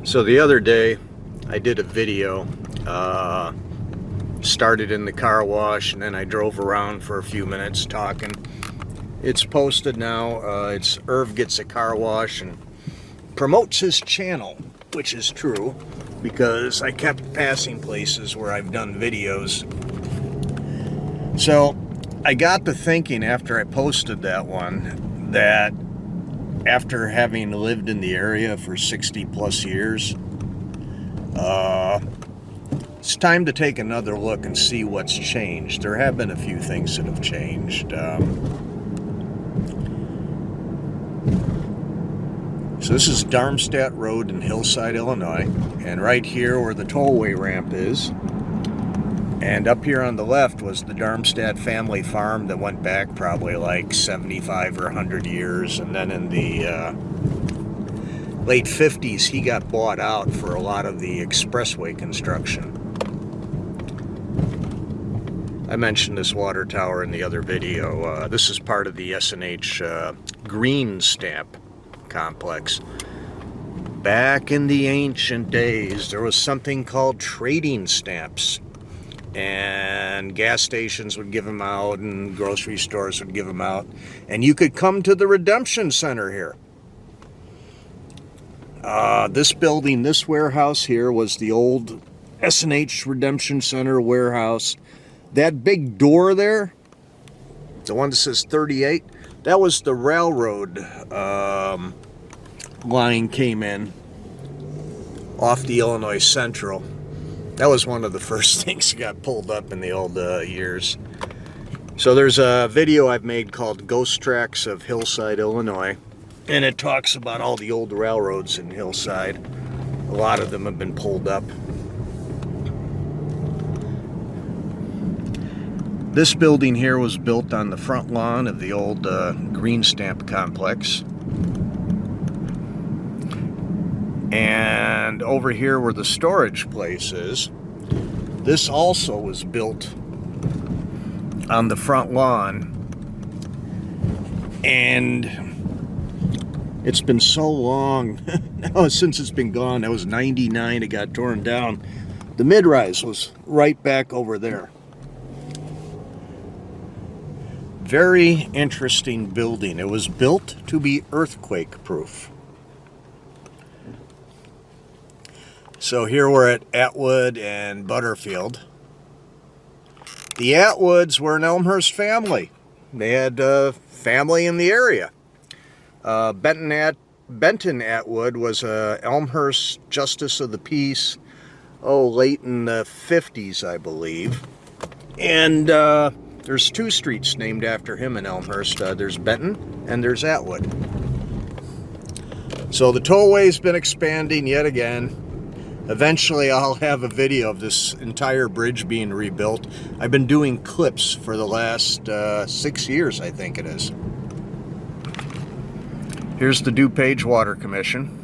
So the other day I did a video, started in the car wash and then I drove around for a few minutes talking. It's posted now. It's Irv Gets a Car Wash and promotes his channel, which is true because I kept passing places where I've done videos. So I got to thinking after I posted that one that after having lived in the area for 60 plus years, it's time to take another look and see what's changed. There have been a few things that have changed. So this is Darmstadt Road in Hillside, Illinois, and right here where the tollway ramp is, and up here on the left was the Darmstadt family farm that went back probably like 75 or 100 years, and then in the late 50s he got bought out for a lot of the expressway construction. I mentioned this water tower in the other video. This is part of the S&H green stamp complex. Back in the ancient days, there was something called trading stamps, and gas stations would give them out and grocery stores would give them out, and you could come to the redemption center here. This building, this warehouse here, was the old S&H Redemption Center warehouse. That big door there, the one that says 38, that was the railroad line came in off the Illinois Central. That was one of the first things that got pulled up in the old years. So there's a video I've made called Ghost Tracks of Hillside, Illinois, and it talks about all the old railroads in Hillside. A lot of them have been pulled up. This building here was built on the front lawn of the old green stamp complex. And over here where the storage place is, this also was built on the front lawn. And it's been so long since it's been gone. That was 99, it got torn down. The mid-rise was right back over there. Very interesting building. It was built to be earthquake-proof. So here we're at Atwood and Butterfield. The Atwoods were an Elmhurst family. They had family in the area. Benton Atwood was a Elmhurst Justice of the Peace, late in the 50s, I believe. And there's two streets named after him in Elmhurst. There's Benton and there's Atwood. So the tollway's been expanding yet again. Eventually I'll have a video of this entire bridge being rebuilt. I've been doing clips for the last 6 years, I think it is. Here's the DuPage Water Commission.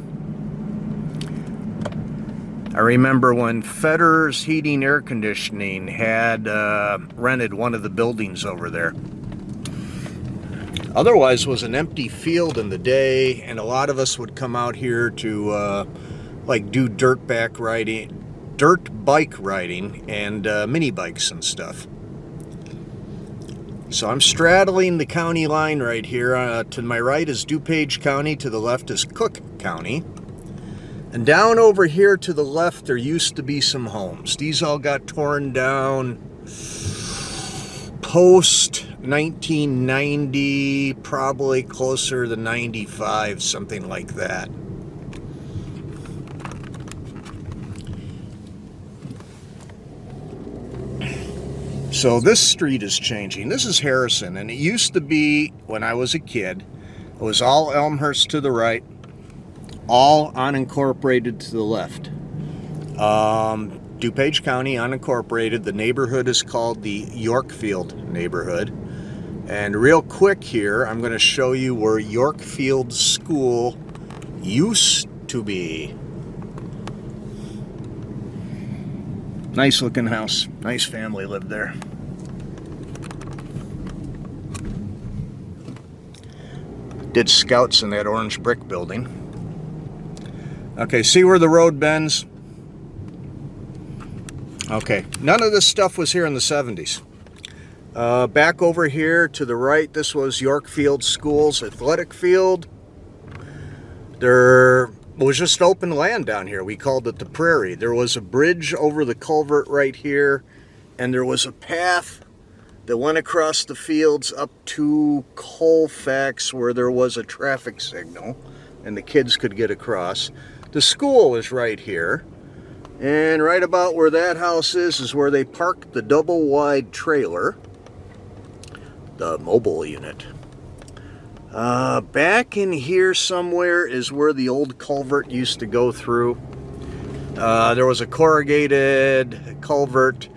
I remember when Federer's Heating Air Conditioning had rented one of the buildings over there. Otherwise it was an empty field in the day, and a lot of us would come out here to like do dirt bike riding and mini bikes and stuff. So I'm straddling the county line right here. To my right is DuPage County, to the left is Cook County. And down over here to the left there used to be some homes. These all got torn down post 1990, probably closer to 95, something like that. So this street is changing. This is Harrison, and it used to be, when I was a kid, it was all Elmhurst to the right, all unincorporated to the left. DuPage County, unincorporated. The neighborhood is called the Yorkfield neighborhood. And real quick here, I'm going to show you where Yorkfield School used to be. Nice looking house. Nice family lived there. Did scouts in that orange brick building. Okay, see where the road bends? Okay, none of this stuff was here in the 70s. Back over here to the right, this was Yorkfield School's athletic field. There was just open land down here. We called it the prairie. There was a bridge over the culvert right here, and there was a path that went across the fields up to Colfax where there was a traffic signal and the kids could get across. The school is right here, and right about where that house is where they parked the double-wide trailer, the mobile unit. Back in here somewhere is where the old culvert used to go through. There was a corrugated culvert,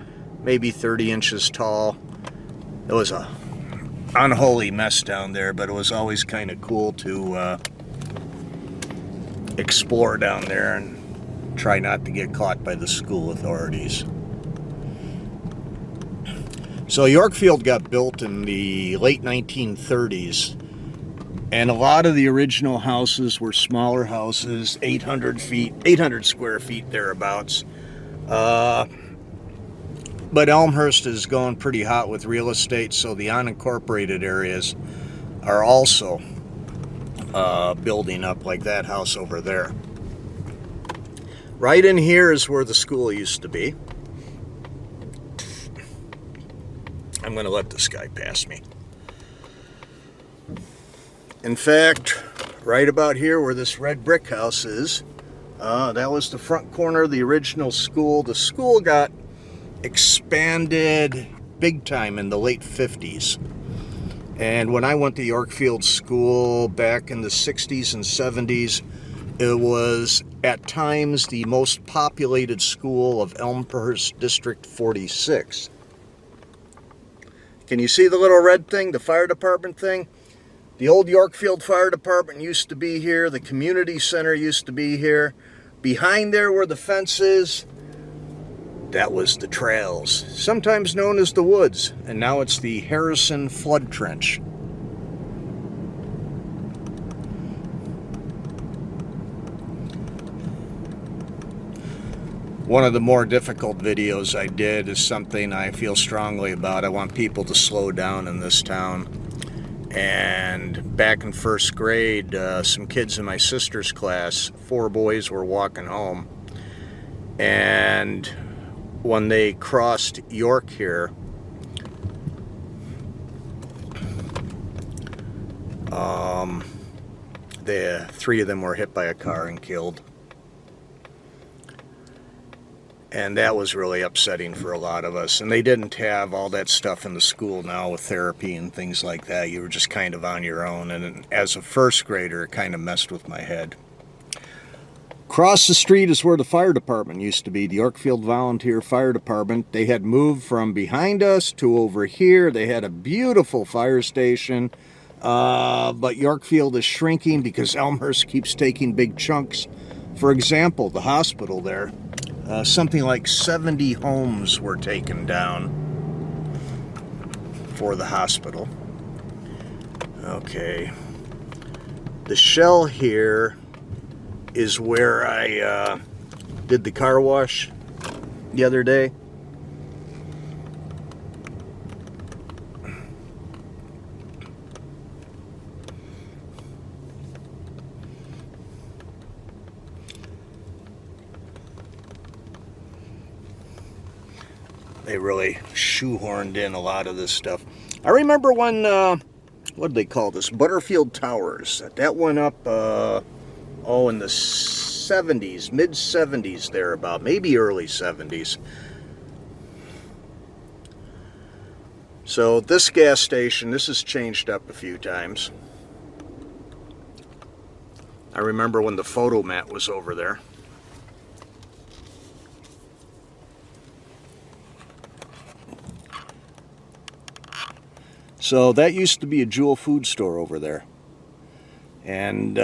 maybe 30 inches tall. It was a unholy mess down there, but it was always kind of cool to explore down there and try not to get caught by the school authorities. So Yorkfield got built in the late 1930s, and a lot of the original houses were smaller houses, 800 square feet thereabouts. But Elmhurst is going pretty hot with real estate, so the unincorporated areas are also building up, like that house over there. Right in here is where the school used to be. I'm going to let this guy pass me. In fact, right about here where this red brick house is, that was the front corner of the original school. The school got expanded big time in the late 50s. And when I went to Yorkfield School back in the 60s and 70s, it was at times the most populated school of Elmhurst District 46. Can you see the little red thing, the fire department thing? The old Yorkfield Fire Department used to be here. The community center used to be here. Behind there where the fence is, that was the trails, sometimes known as the woods, and now it's the Harrison Flood Trench. One of the more difficult videos I did is something I feel strongly about. I want people to slow down in this town. And back in first grade, some kids in my sister's class, 4 boys, were walking home. And when they crossed York here, the 3 of them were hit by a car and killed. And that was really upsetting for a lot of us. And they didn't have all that stuff in the school now with therapy and things like that. You were just kind of on your own. And as a first grader, it kind of messed with my head. Across the street is where the fire department used to be, the Yorkfield Volunteer Fire Department. They had moved from behind us to over here. They had a beautiful fire station, but Yorkfield is shrinking because Elmhurst keeps taking big chunks. For example, the hospital there, something like 70 homes were taken down for the hospital. Okay, the shell here is where I did the car wash the other day. They really shoehorned in a lot of this stuff. I remember when, what did they call this? Butterfield Towers. That went up, in the 70s, mid-70s thereabout, maybe early 70s. So this gas station, this has changed up a few times. I remember when the photo mat was over there. So that used to be a Jewel food store over there. And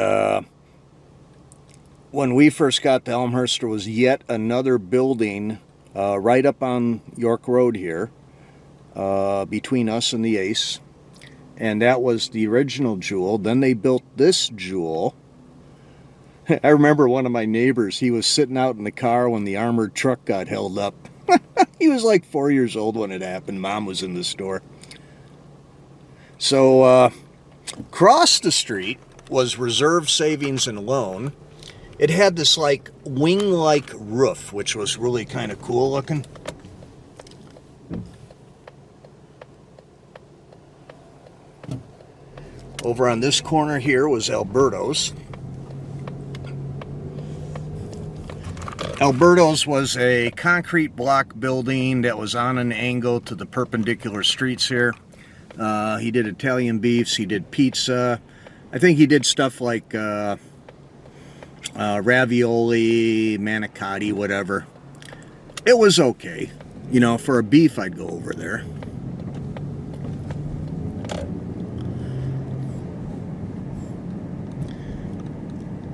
when we first got to Elmhurst, there was yet another building right up on York Road here, between us and the Ace. And that was the original Jewel. Then they built this Jewel. I remember one of my neighbors, he was sitting out in the car when the armored truck got held up. He was like 4 years old when it happened. Mom was in the store. So, across the street was Reserve Savings and Loan. It had this like wing-like roof, which was really kind of cool looking. Over on this corner here was Alberto's. Alberto's was a concrete block building that was on an angle to the perpendicular streets here. He did Italian beefs, he did pizza. I think he did stuff like ravioli, manicotti, whatever. It was okay. You know, for a beef, I'd go over there.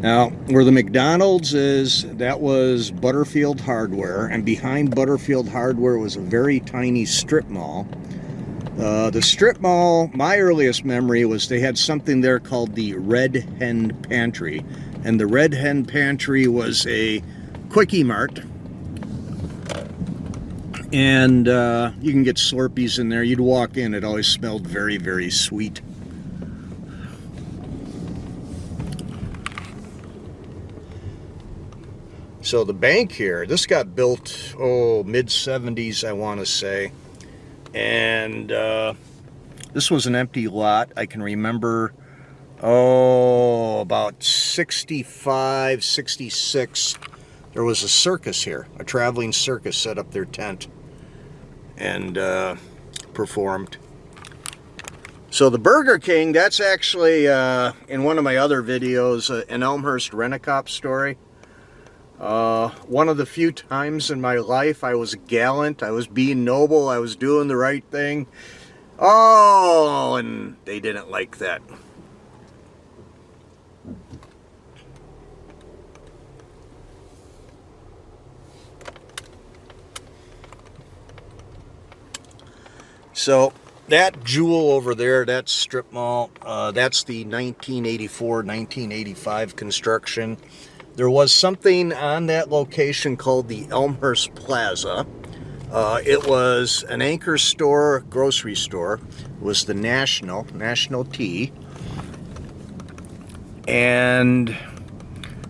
Now, where the McDonald's is, that was Butterfield Hardware, and behind Butterfield Hardware was a very tiny strip mall. The strip mall, my earliest memory was they had something there called the Red Hen Pantry, and the Red Hen Pantry was a quickie mart, and you can get Slurpees in there. You'd walk in, it always smelled very, very sweet. So the bank here, this got built, mid-70s, I want to say. And this was an empty lot. I can remember, about 65, 66. There was a circus here. A traveling circus set up their tent and performed. So the Burger King, that's actually, in one of my other videos, an Elmhurst Rent-A-Cop story. One of the few times in my life I was gallant, I was being noble, I was doing the right thing. Oh, and they didn't like that. So that jewel over there, that strip mall, that's the 1984, 1985 construction. There was something on that location called the Elmhurst Plaza. It was an anchor store, grocery store. It was the National Tea. And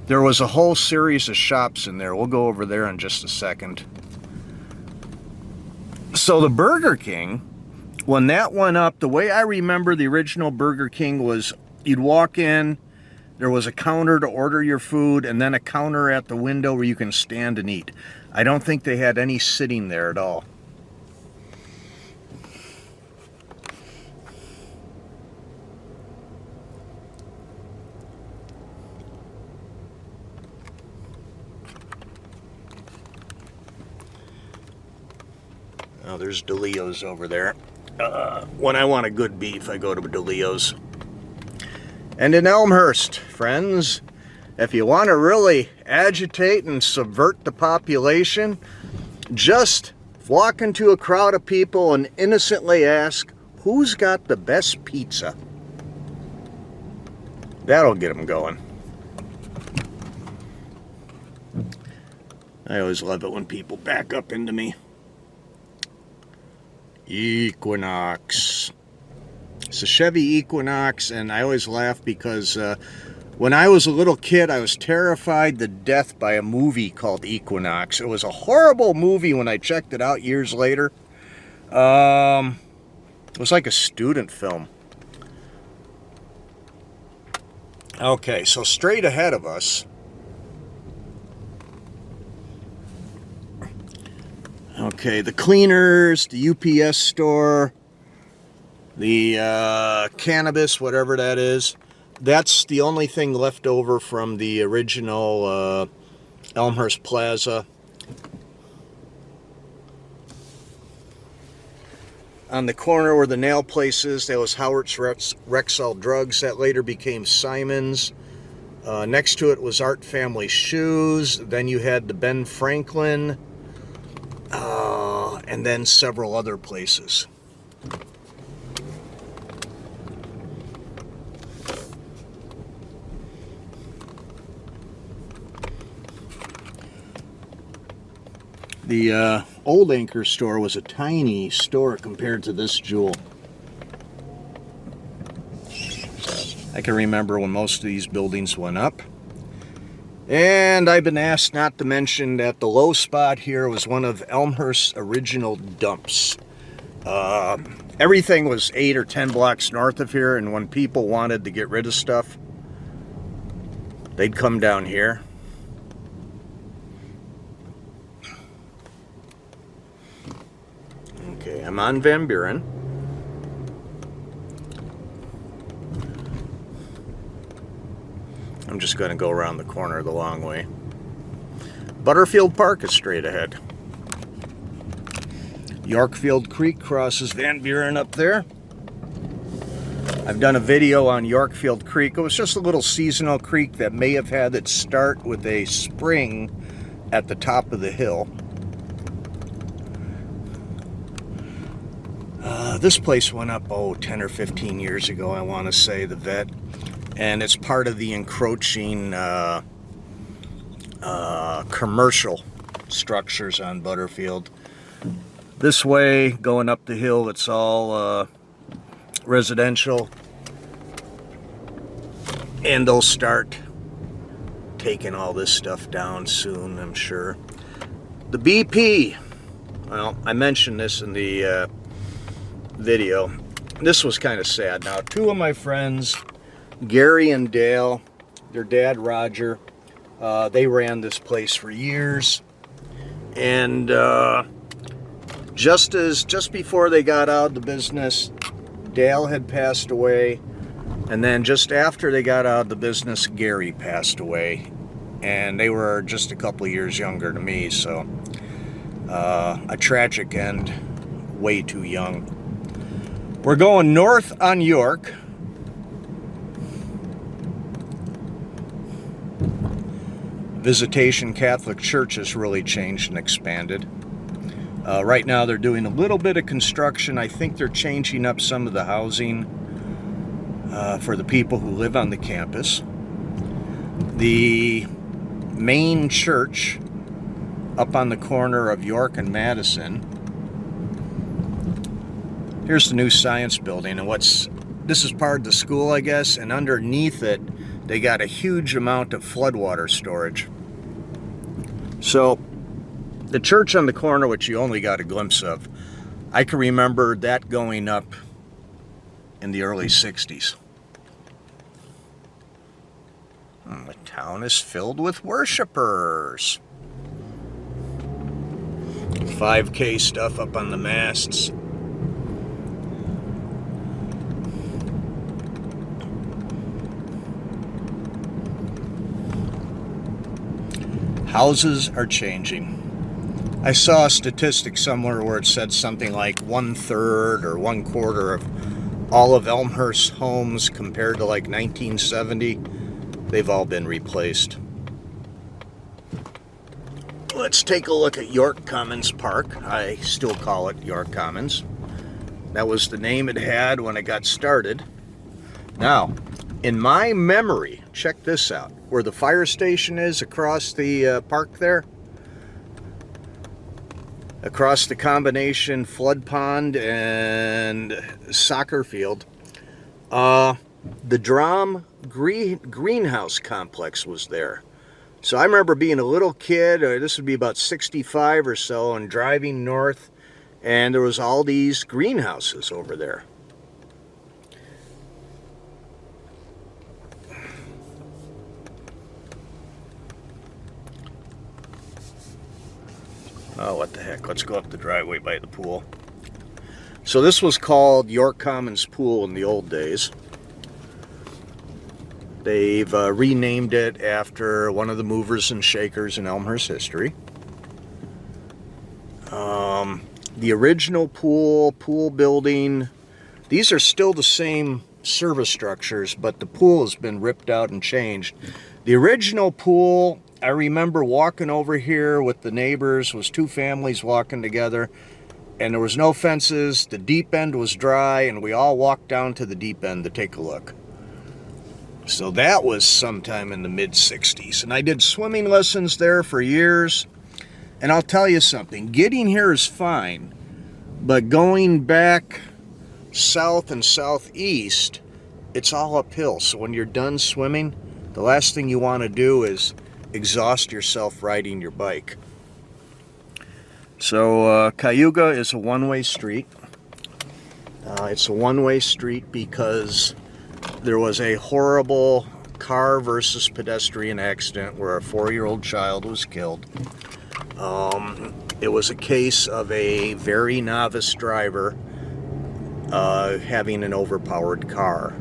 there was a whole series of shops in there. We'll go over there in just a second. So the Burger King, when that went up, the way I remember the original Burger King was you'd walk in, there was a counter to order your food, and then a counter at the window where you can stand and eat. I don't think they had any sitting there at all. Oh, there's DeLeo's over there. When I want a good beef, I go to DeLeo's. And in Elmhurst, friends, if you want to really agitate and subvert the population, just walk into a crowd of people and innocently ask, who's got the best pizza? That'll get them going. I always love it when people back up into me. Equinox. It's a Chevy Equinox, and I always laugh because when I was a little kid, I was terrified to death by a movie called Equinox. It was a horrible movie when I checked it out years later. It was like a student film. Okay, so straight ahead of us. Okay, the cleaners, the UPS store, the cannabis, whatever that is. That's the only thing left over from the original Elmhurst Plaza. On the corner where the nail place is, there was Howard's Rexall Drugs. That later became Simon's. Next to it was Art Family Shoes. Then you had the Ben Franklin. And then several other places. The old Anchor store was a tiny store compared to this jewel. I can remember when most of these buildings went up. And I've been asked not to mention that the low spot here was one of Elmhurst's original dumps. Everything was 8 or 10 blocks north of here, and when people wanted to get rid of stuff, they'd come down here. Okay, I'm on Van Buren. I'm just going to go around the corner the long way. Butterfield Park is straight ahead. Yorkfield Creek crosses Van Buren up there. I've done a video on Yorkfield Creek. It was just a little seasonal creek that may have had its start with a spring at the top of the hill. This place went up, 10 or 15 years ago, I want to say, the vet. And it's part of the encroaching commercial structures on Butterfield. This way, going up the hill, it's all residential. And they'll start taking all this stuff down soon, I'm sure. The BP. Well, I mentioned this in the video. This was kind of sad. Now, two of my friends, Gary and Dale, their dad Roger, they ran this place for years. And just before they got out of the business, Dale had passed away. And then just after they got out of the business, Gary passed away. And they were just a couple of years younger than me, so a tragic end, way too young. We're going north on York. Visitation Catholic Church has really changed and expanded. Right now they're doing a little bit of construction. I think they're changing up some of the housing for the people who live on the campus. The main church up on the corner of York and Madison. Here's the new science building, and this is part of the school, I guess, and underneath it they got a huge amount of floodwater storage. So the church on the corner, which you only got a glimpse of, I can remember that going up in the early 60s. The town is filled with worshipers. 5K stuff up on the masts. Houses are changing. I saw a statistic somewhere where it said something like 1/3 or 1/4 of all of Elmhurst's homes compared to like 1970, they've all been replaced. Let's take a look at York Commons Park. I still call it York Commons. That was the name it had when it got started. Now, in my memory, check this out. Where the fire station is across the park there, across the combination flood pond and soccer field, the Drom greenhouse complex was there. So I remember being a little kid, this would be about 65 or so, and driving north, and there was all these greenhouses over there. Oh, what the heck. Let's go up the driveway by the pool. So this was called York Commons Pool in the old days. They've renamed it after one of the movers and shakers in Elmhurst history. The original pool building, these are still the same service structures, but the pool has been ripped out and changed. The original pool, I remember walking over here with the neighbors, was two families walking together, and there was no fences, the deep end was dry, and we all walked down to the deep end to take a look. So that was sometime in the mid-60s, and I did swimming lessons there for years, And I'll tell you something, getting here is fine, but going back south and southeast, it's all uphill. So when you're done swimming, the last thing you want to do is exhaust yourself riding your bike. So Cayuga is a one-way street. It's a one-way street because there was a horrible car versus pedestrian accident where a 4-year-old child was killed. It was a case of a very novice driver having an overpowered car.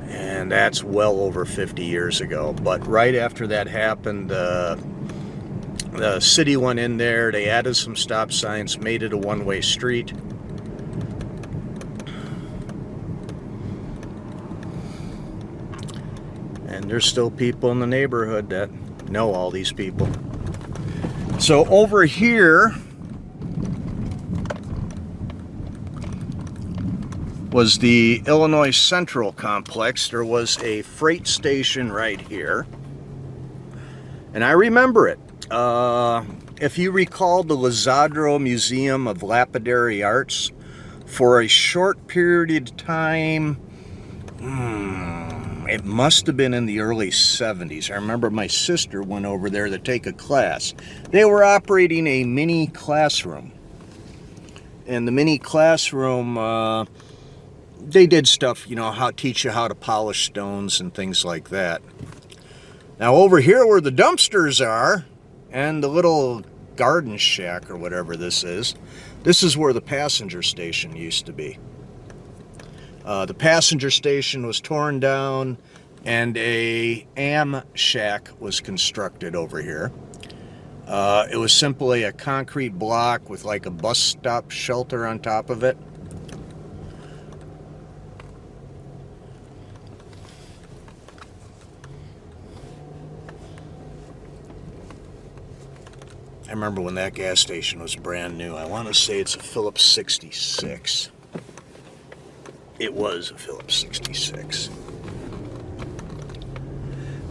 And that's well over 50 years ago. But right after that happened, the city went in there, they added some stop signs, made it a one-way street. And there's still people in the neighborhood that know all these people. So over here was the Illinois Central Complex. There was a freight station right here. And I remember it. If you recall the Lazadro Museum of Lapidary Arts, for a short period of time, it must have been in the early 70s. I remember my sister went over there to take a class. They were operating a mini classroom. And the mini classroom, they did stuff, you know, teach you how to polish stones and things like that. Now over here where the dumpsters are, and the little garden shack or whatever this is where the passenger station used to be. The passenger station was torn down and a am shack was constructed over here. It was simply a concrete block with like a bus stop shelter on top of it. I remember when that gas station was brand new. I want to say it's a Phillips 66. It was a Phillips 66.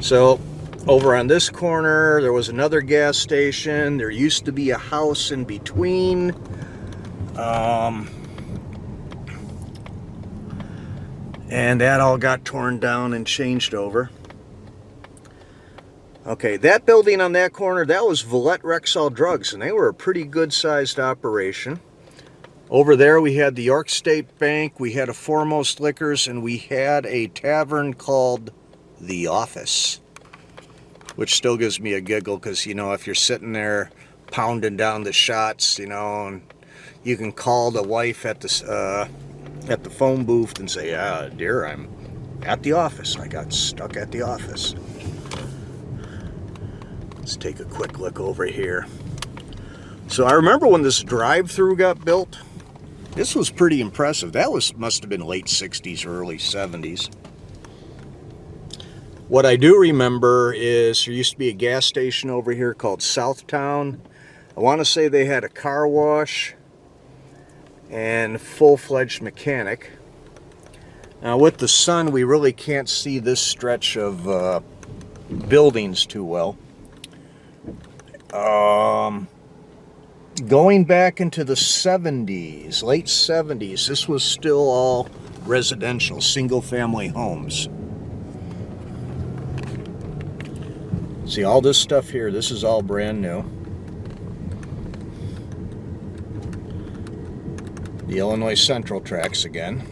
So over on this corner there was another gas station. There used to be a house in between. And that all got torn down and changed over. Okay, that building on that corner, that was Villette Rexall Drugs, and they were a pretty good-sized operation. Over there we had the York State Bank, we had a Foremost Liquors, and we had a tavern called The Office, which still gives me a giggle because, you know, if you're sitting there pounding down the shots, you know, and you can call the wife at the phone booth and say, dear, I'm at the office. I got stuck at the office. Let's take a quick look over here. So I remember when this drive-through got built, this was pretty impressive. That must have been late 60s or early 70s. What I do remember is there used to be a gas station over here called Southtown. I want to say they had a car wash and full-fledged mechanic. Now with the sun we really can't see this stretch of buildings too well. Going back into the 70s, late 70s, this was still all residential, single-family homes. See, all this stuff here, this is all brand new. The Illinois Central tracks again.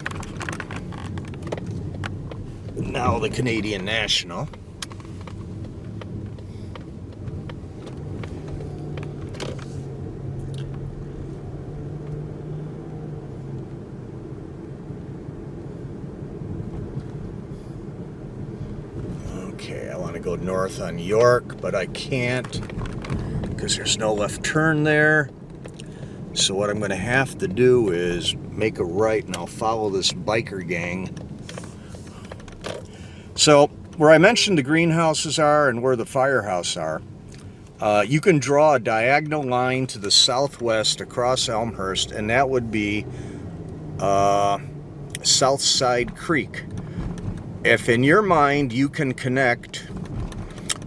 Now the Canadian National. Okay, I want to go north on York, but I can't because there's no left turn there. So what I'm going to have to do is make a right, and I'll follow this biker gang. So where I mentioned the greenhouses are and where the firehouse are, you can draw a diagonal line to the southwest across Elmhurst, and that would be Southside Creek. If in your mind you can connect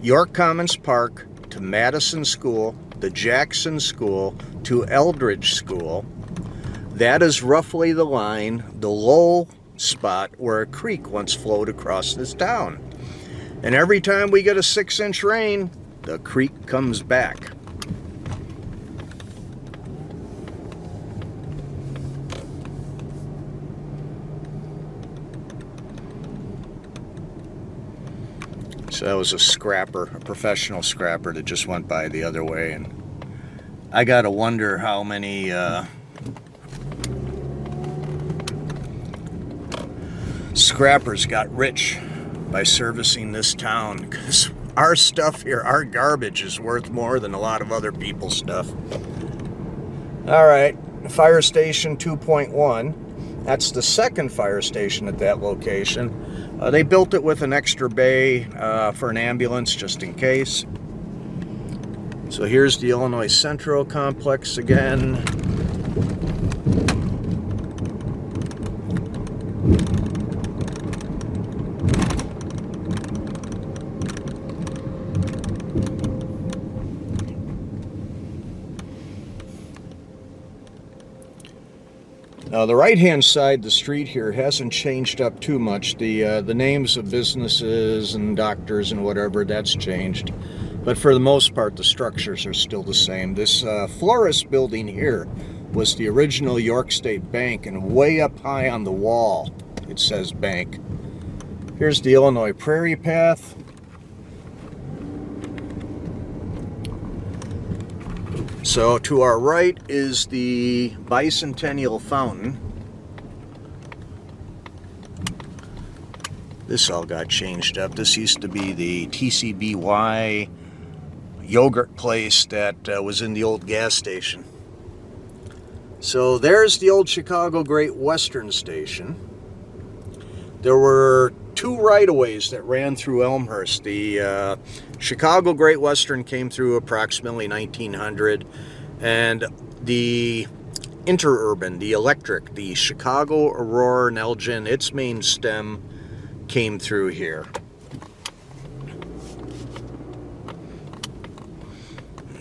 York Commons Park to Madison School the Jackson School to Eldridge School. That is roughly the line, the low spot where a creek once flowed across this town. And every time we get a 6-inch rain, the creek comes back. So that was a scrapper, a professional scrapper that just went by the other way. And I gotta wonder how many scrappers got rich by servicing this town, because our stuff here, our garbage, is worth more than a lot of other people's stuff. All right, fire station 2.1. That's the second fire station at that location. They built it with an extra bay for an ambulance, just in case. So here's the Illinois Central Complex again. Now the right-hand side, the street here, hasn't changed up too much. The names of businesses and doctors and whatever, that's changed. But for the most part, the structures are still the same. This florist building here was the original York State Bank, and way up high on the wall, it says bank. Here's the Illinois Prairie Path. So to our right is the Bicentennial Fountain. This all got changed up. This used to be the TCBY yogurt place that was in the old gas station. So there's the old Chicago Great Western Station. There were two right-of-ways that ran through Elmhurst. The Chicago Great Western came through approximately 1900, and the interurban, the electric, the Chicago Aurora and Elgin, its main stem came through here.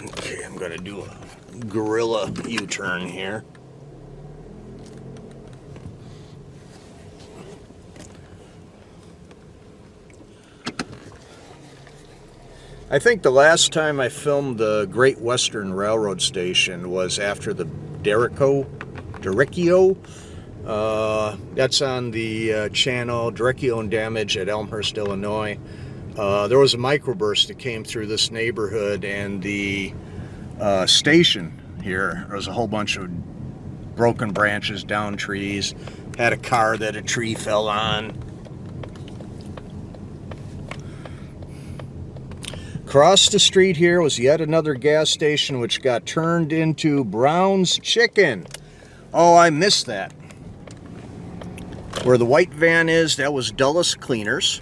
Okay, I'm going to do a gorilla U-turn here. I think the last time I filmed the Great Western Railroad Station was after the Derrico. That's on the channel Derrico and Damage at Elmhurst, Illinois. There was a microburst that came through this neighborhood, and the station here, there was a whole bunch of broken branches, down trees, had a car that a tree fell on. Across the street here was yet another gas station, which got turned into Brown's Chicken. Oh, I missed that. Where the white van is, that was Dulles Cleaners.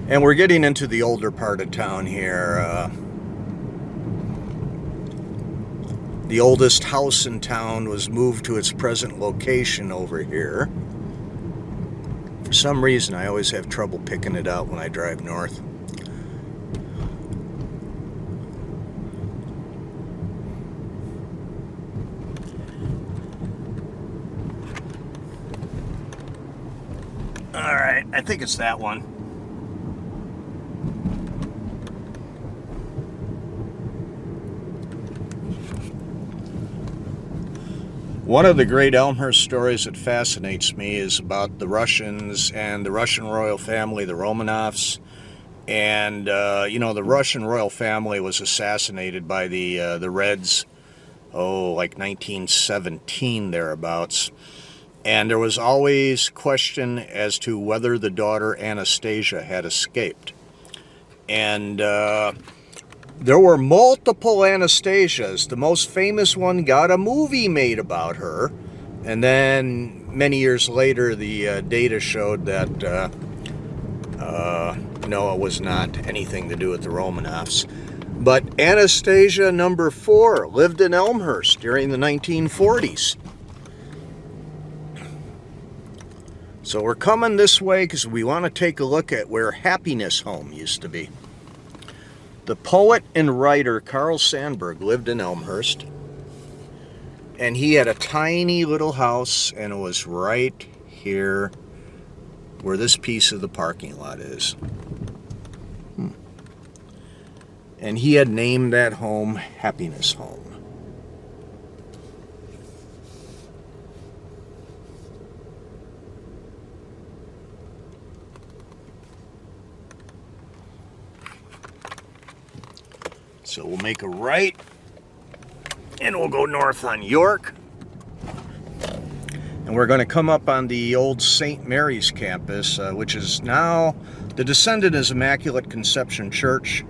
And we're getting into the older part of town here. The oldest house in town was moved to its present location over here. For some reason, I always have trouble picking it out when I drive north. All right, I think it's that one. One of the great Elmhurst stories that fascinates me is about the Russians and the Russian royal family, the Romanovs. And, you know, the Russian royal family was assassinated by the Reds, like 1917 thereabouts. And there was always question as to whether the daughter Anastasia had escaped. And there were multiple Anastasias. The most famous one got a movie made about her. And then many years later, the data showed that no, it was not anything to do with the Romanovs. But Anastasia number 4 lived in Elmhurst during the 1940s. So we're coming this way because we want to take a look at where Happiness Home used to be. The poet and writer Carl Sandburg lived in Elmhurst, and he had a tiny little house, and it was right here where this piece of the parking lot is. And he had named that home Happiness Home. So we'll make a right, and we'll go north on York. And we're going to come up on the old St. Mary's campus, which is now, the Descendant is Immaculate Conception Church,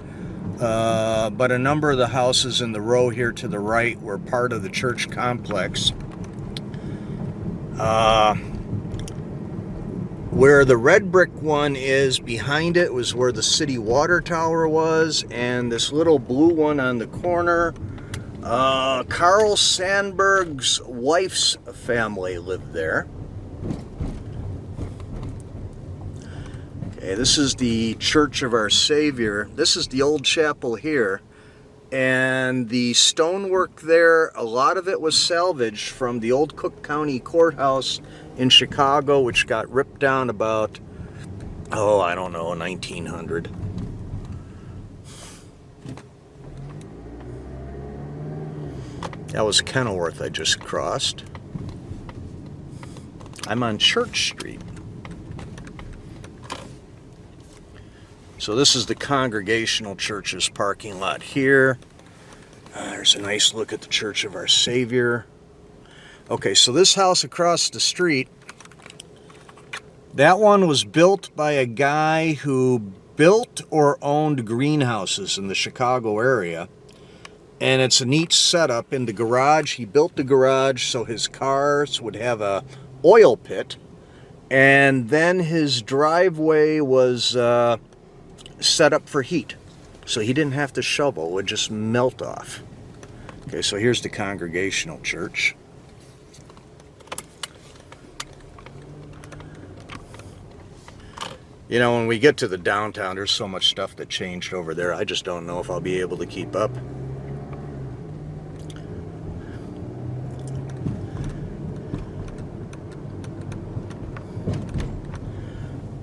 but a number of the houses in the row here to the right were part of the church complex. Where the red brick one is, behind it was where the city water tower was, and this little blue one on the corner, Carl Sandburg's wife's family lived there. Okay, this is the Church of Our Savior. This is the old chapel here, and the stonework there, a lot of it was salvaged from the old Cook County Courthouse in Chicago, which got ripped down about, I don't know, 1900. That was Kenilworth I just crossed. I'm on Church Street. So this is the Congregational Church's parking lot here. There's a nice look at the Church of Our Savior. Okay, so this house across the street, that one was built by a guy who built or owned greenhouses in the Chicago area. And it's a neat setup. In the garage, he built the garage so his cars would have a oil pit. And then his driveway was set up for heat. So he didn't have to shovel, it would just melt off. Okay, so here's the Congregational Church. You know, when we get to the downtown, there's so much stuff that changed over there. I just don't know if I'll be able to keep up.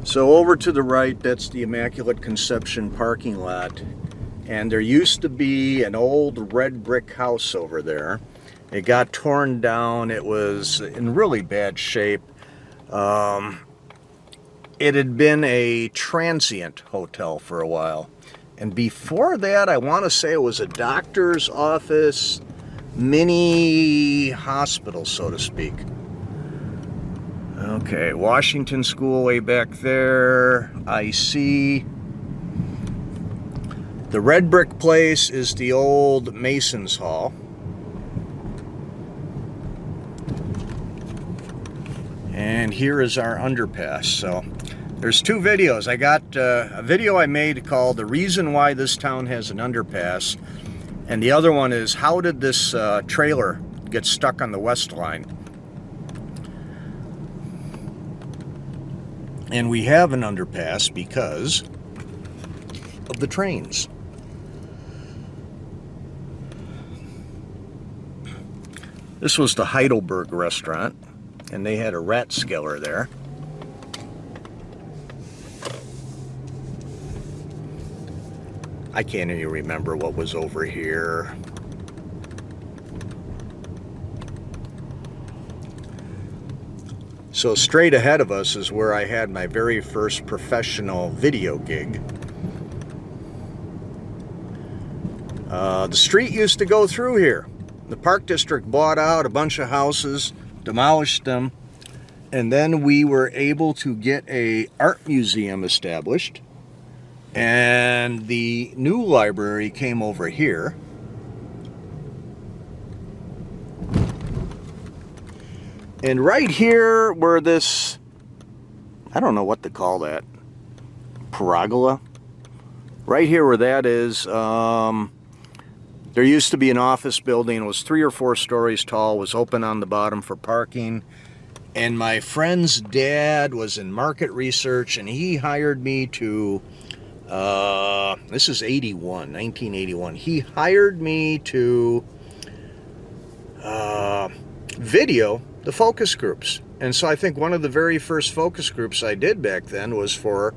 So over to the right, that's the Immaculate Conception parking lot. And there used to be an old red brick house over there. It got torn down. It was in really bad shape. It had been a transient hotel for a while. And before that, I want to say it was a doctor's office, mini hospital, so to speak. Okay, Washington School way back there, IC. The red brick place is the old Mason's Hall. And here is our underpass. So there's two videos. I got a video I made called The Reason Why This Town Has an Underpass. And the other one is, how did this trailer get stuck on the West Line? And we have an underpass because of the trains. This was the Heidelberg restaurant, and they had a rat skiller there. I can't even remember what was over here. So straight ahead of us is where I had my very first professional video gig. The street used to go through here. The Park District bought out a bunch of houses, demolished them, and then we were able to get an art museum established. And the new library came over here. And right here where this, I don't know what to call that, pergola. Right here where that is, there used to be an office building. It was 3 or 4 stories tall, was open on the bottom for parking. And my friend's dad was in market research, and he hired me to, this is 1981. He hired me to video the focus groups. And so I think one of the very first focus groups I did back then was for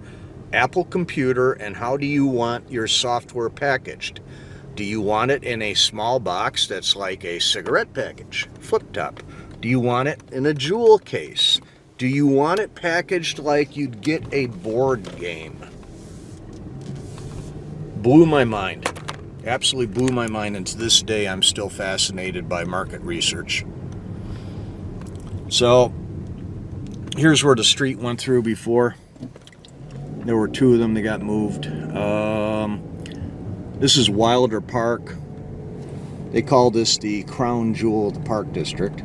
Apple Computer and how do you want your software packaged. Do you want it in a small box that's like a cigarette package, flip top? Do you want it in a jewel case? Do you want it packaged like you'd get a board game? Blew my mind. Absolutely blew my mind, and to this day I'm still fascinated by market research. So here's where the street went through before. There were two of them that got moved. This is Wilder Park. They call this the crown jewel of the Park District.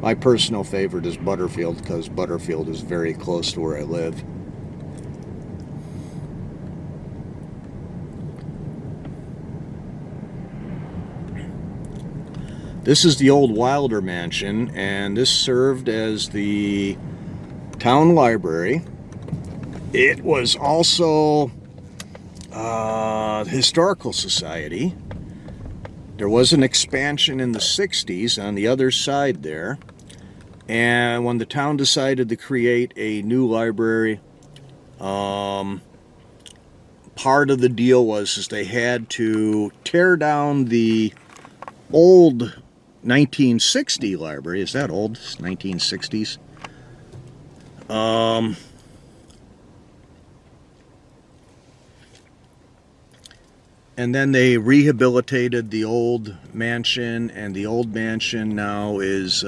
My personal favorite is Butterfield because Butterfield is very close to where I live. This is the old Wilder Mansion, and this served as the town library. It was also the Historical Society. There was an expansion in the 60s on the other side there. And when the town decided to create a new library, part of the deal was they had to tear down the old 1960 library. Is that old? It's 1960s. And then they rehabilitated the old mansion, and the old mansion now is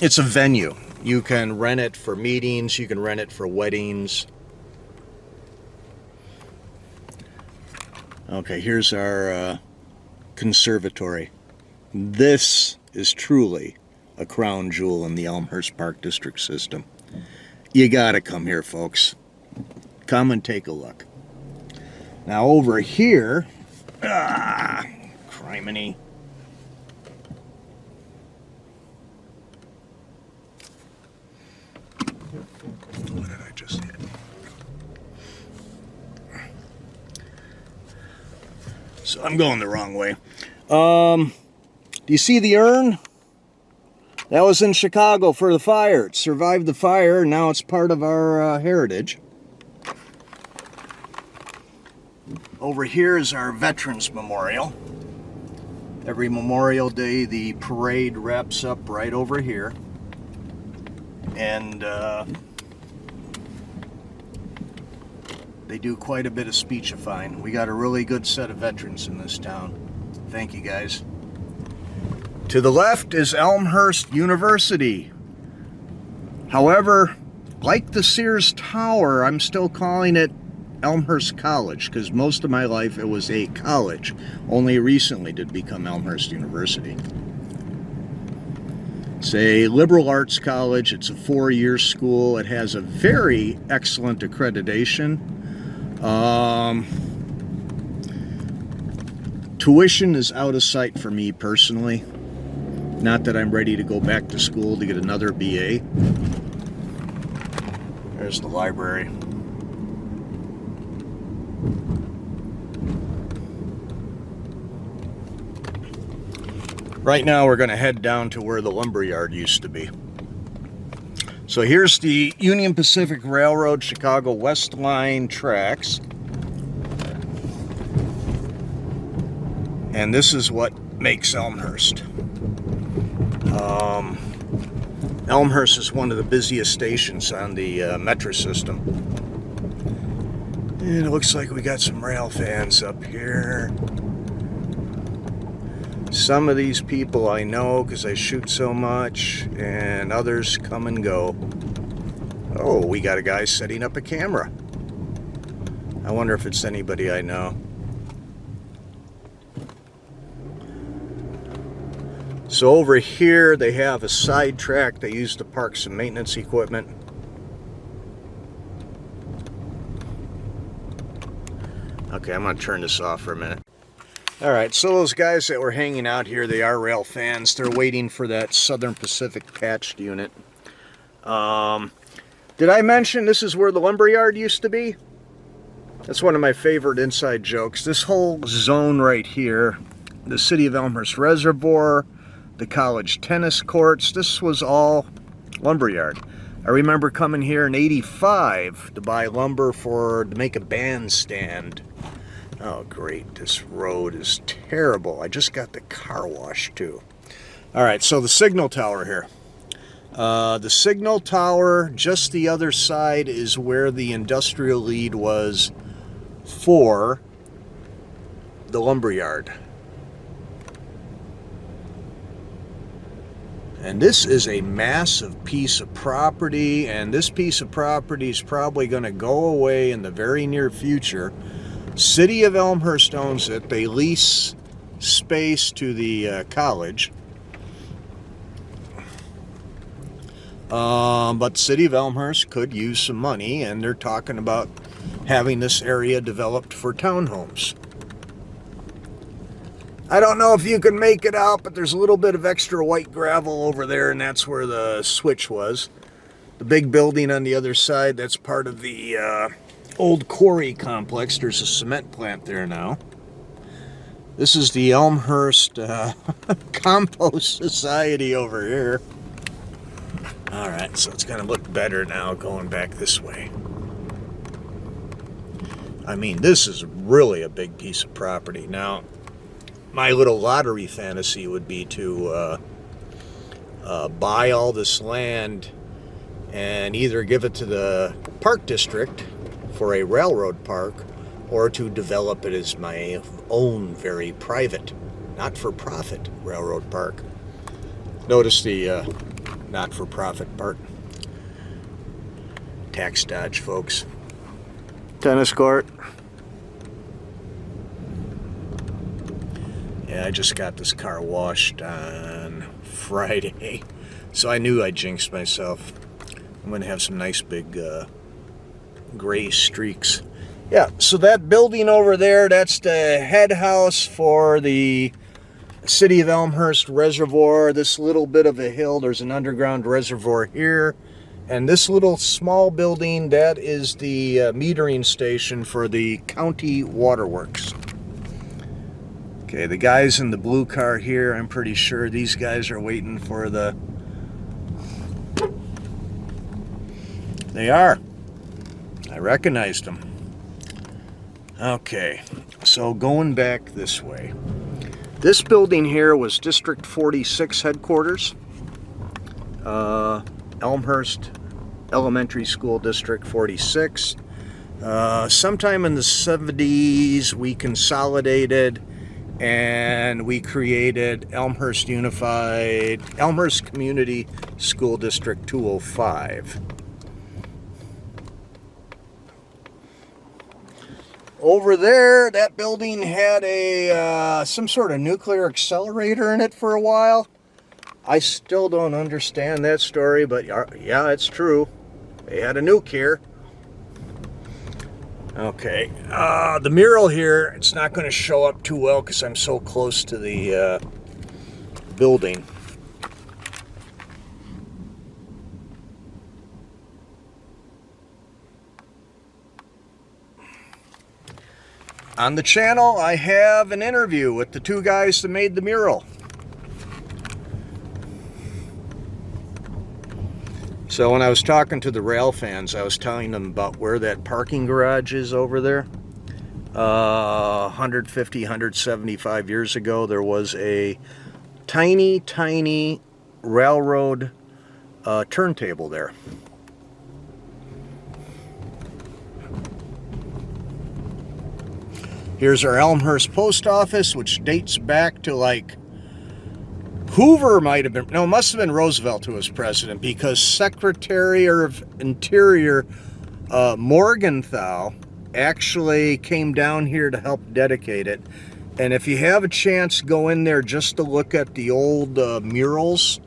it's a venue. You can rent it for meetings, you can rent it for weddings. Okay, here's our conservatory. This is truly a crown jewel in the Elmhurst Park District system. You gotta come here, folks. Come and take a look. Now over here, criminy. What did I just hit? So I'm going the wrong way. Do you see the urn? That was in Chicago for the fire. It survived the fire, and now it's part of our heritage. Over here is our Veterans Memorial. Every Memorial Day, the parade wraps up right over here. And they do quite a bit of speechifying. We got a really good set of veterans in this town. Thank you, guys. To the left is Elmhurst University. However, like the Sears Tower, I'm still calling it Elmhurst College, because most of my life it was a college. Only recently did it become Elmhurst University. It's a liberal arts college. It's a 4-year school. It has a very excellent accreditation. Tuition is out of sight for me personally. Not that I'm ready to go back to school to get another BA. There's the library. Right now we're going to head down to where the lumberyard used to be. So here's the Union Pacific Railroad Chicago West Line tracks. And this is what makes Elmhurst. Elmhurst is one of the busiest stations on the metro system. And it looks like we got some rail fans up here. Some of these people I know because I shoot so much, and others come and go. Oh, we got a guy setting up a camera. I wonder if it's anybody I know. So over here they have a side track they use to park some maintenance equipment. Okay, I'm going to turn this off for a minute. All right, so those guys that were hanging out here, they are rail fans. They're waiting for that Southern Pacific patched unit. Did I mention this is where the lumberyard used to be? That's one of my favorite inside jokes. This whole zone right here, the City of Elmhurst Reservoir, the college tennis courts, this was all lumberyard. I remember coming here in '85 to buy lumber to make a bandstand. Oh great, this road is terrible. I just got the car wash too. Alright, so the signal tower here. The signal tower just the other side is where the industrial lead was for the lumberyard. And this is a massive piece of property, and this piece of property is probably going to go away in the very near future. City of Elmhurst owns it. They lease space to the college. But City of Elmhurst could use some money, and they're talking about having this area developed for townhomes. I don't know if you can make it out, but there's a little bit of extra white gravel over there, and that's where the switch was. The big building on the other side, that's part of the old quarry complex. There's a cement plant there now. This is the Elmhurst Compost Society over here. Alright, so it's going to look better now going back this way. I mean, this is really a big piece of property. Now, my little lottery fantasy would be to buy all this land and either give it to the park district for a railroad park or to develop it as my own very private, not-for-profit railroad park. Notice the not-for-profit part. Tax dodge, folks. Tennis court. Yeah, I just got this car washed on Friday, so I knew I jinxed myself. I'm going to have some nice big gray streaks. Yeah, so that building over there, that's the head house for the City of Elmhurst Reservoir. This little bit of a hill, there's an underground reservoir here. And this little small building, that is the metering station for the county waterworks. Okay, the guys in the blue car here, I'm pretty sure these guys are waiting for the... They are. I recognized them. Okay, so going back this way. This building here was District 46 headquarters. Elmhurst Elementary School District 46. Sometime in the 70s we consolidated and we created Elmhurst Community School District 205. Over there, that building had some sort of nuclear accelerator in it for a while. I still don't understand that story, but yeah, it's true. They had a nuke here. Okay, the mural here, it's not going to show up too well because I'm so close to the building. On the channel, I have an interview with the two guys that made the mural. So when I was talking to the rail fans, I was telling them about where that parking garage is over there. 150, 175 years ago, there was a tiny, tiny railroad turntable there. Here's our Elmhurst post office, which dates back to like Hoover might have been, no, it must have been Roosevelt who was president, because Secretary of Interior Morgenthau actually came down here to help dedicate it. And if you have a chance, go in there just to look at the old murals.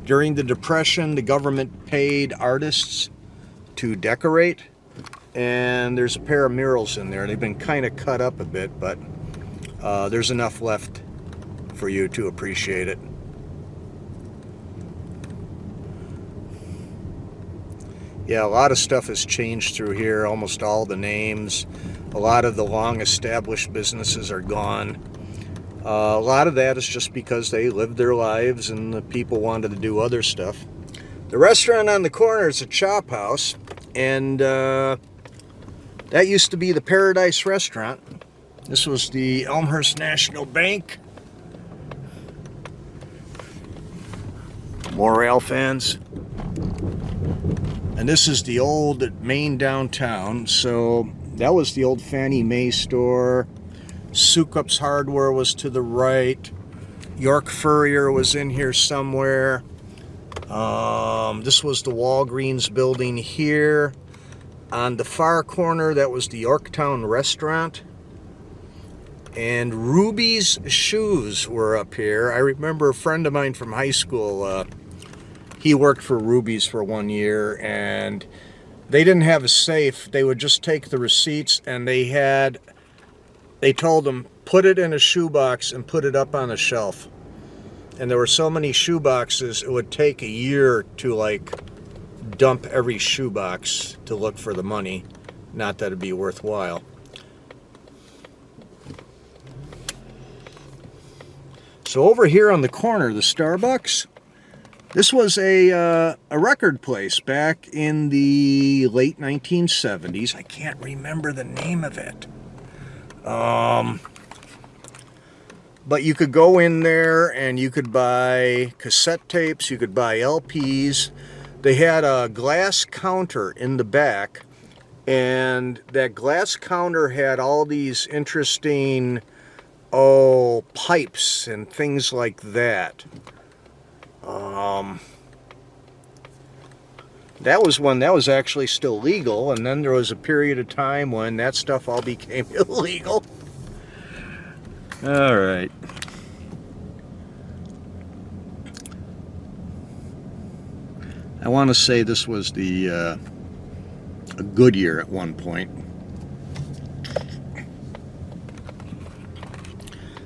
During the Depression, the government paid artists to decorate. And there's a pair of murals in there. They've been kind of cut up a bit, but there's enough left for you to appreciate it. Yeah, a lot of stuff has changed through here. Almost all the names. A lot of the long-established businesses are gone. A lot of that is just because they lived their lives and the people wanted to do other stuff. The restaurant on the corner is a chop house, and that used to be the Paradise Restaurant. This was the Elmhurst National Bank. More rail fans. And this is the old main downtown. So that was the old Fannie Mae store. Soukups Hardware was to the right. York Furrier was in here somewhere. This was the Walgreens building here. On the far corner, that was the Yorktown Restaurant. And Ruby's Shoes were up here. I remember a friend of mine from high school, he worked for Ruby's for 1 year, and they didn't have a safe. They would just take the receipts, and they told them, put it in a shoebox and put it up on a shelf. And there were so many shoeboxes, it would take a year to like dump every shoebox to look for the money. Not that it'd be worthwhile. So over here on the corner, the Starbucks, this was a record place back in the late 1970s. I can't remember the name of it. But you could go in there and you could buy cassette tapes, you could buy LPs. They had a glass counter in the back, and that glass counter had all these interesting, pipes and things like that. That was when that was actually still legal, and then there was a period of time when that stuff all became illegal. All right. I want to say this was the a Goodyear at one point.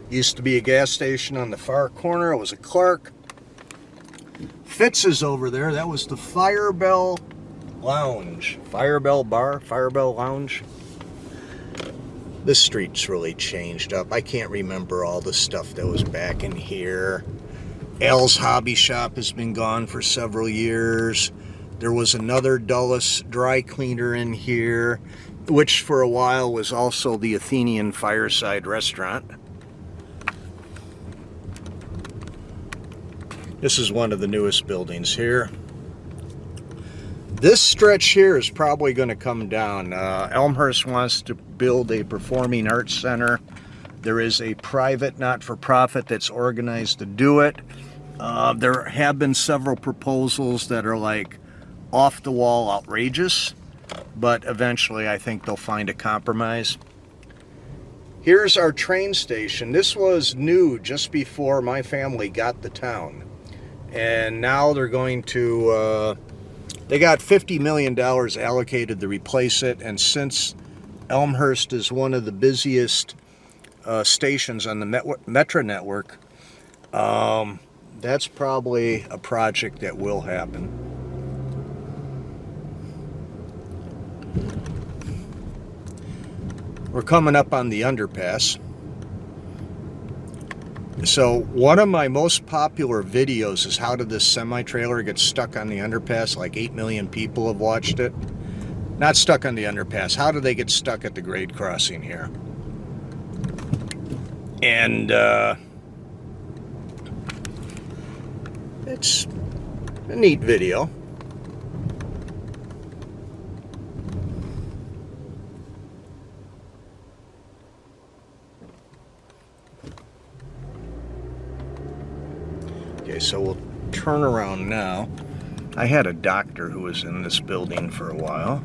Used to be a gas station on the far corner. It was a Clark. Fitz is over there. That was the Firebell Lounge. Firebell Bar, Firebell Lounge. This street's really changed up. I can't remember all the stuff that was back in here. Al's Hobby Shop has been gone for several years. There was another Dulles dry cleaner in here, which for a while was also the Athenian Fireside Restaurant. This is one of the newest buildings here. This stretch here is probably going to come down. Elmhurst wants to build a performing arts center. There is a private not-for-profit that's organized to do it. There have been several proposals that are like off-the-wall outrageous, but eventually I think they'll find a compromise. Here's our train station. This was new just before my family got the town. And now they're going to, they got $50 million allocated to replace it. And since Elmhurst is one of the busiest stations on the Metro network, that's probably a project that will happen. We're coming up on the underpass. So one of my most popular videos is how did this semi-trailer get stuck on the underpass? Like 8 million people have watched it. Not stuck on the underpass. How did they get stuck at the grade crossing here? And it's a neat video. Okay, so we'll turn around now. I had a doctor who was in this building for a while.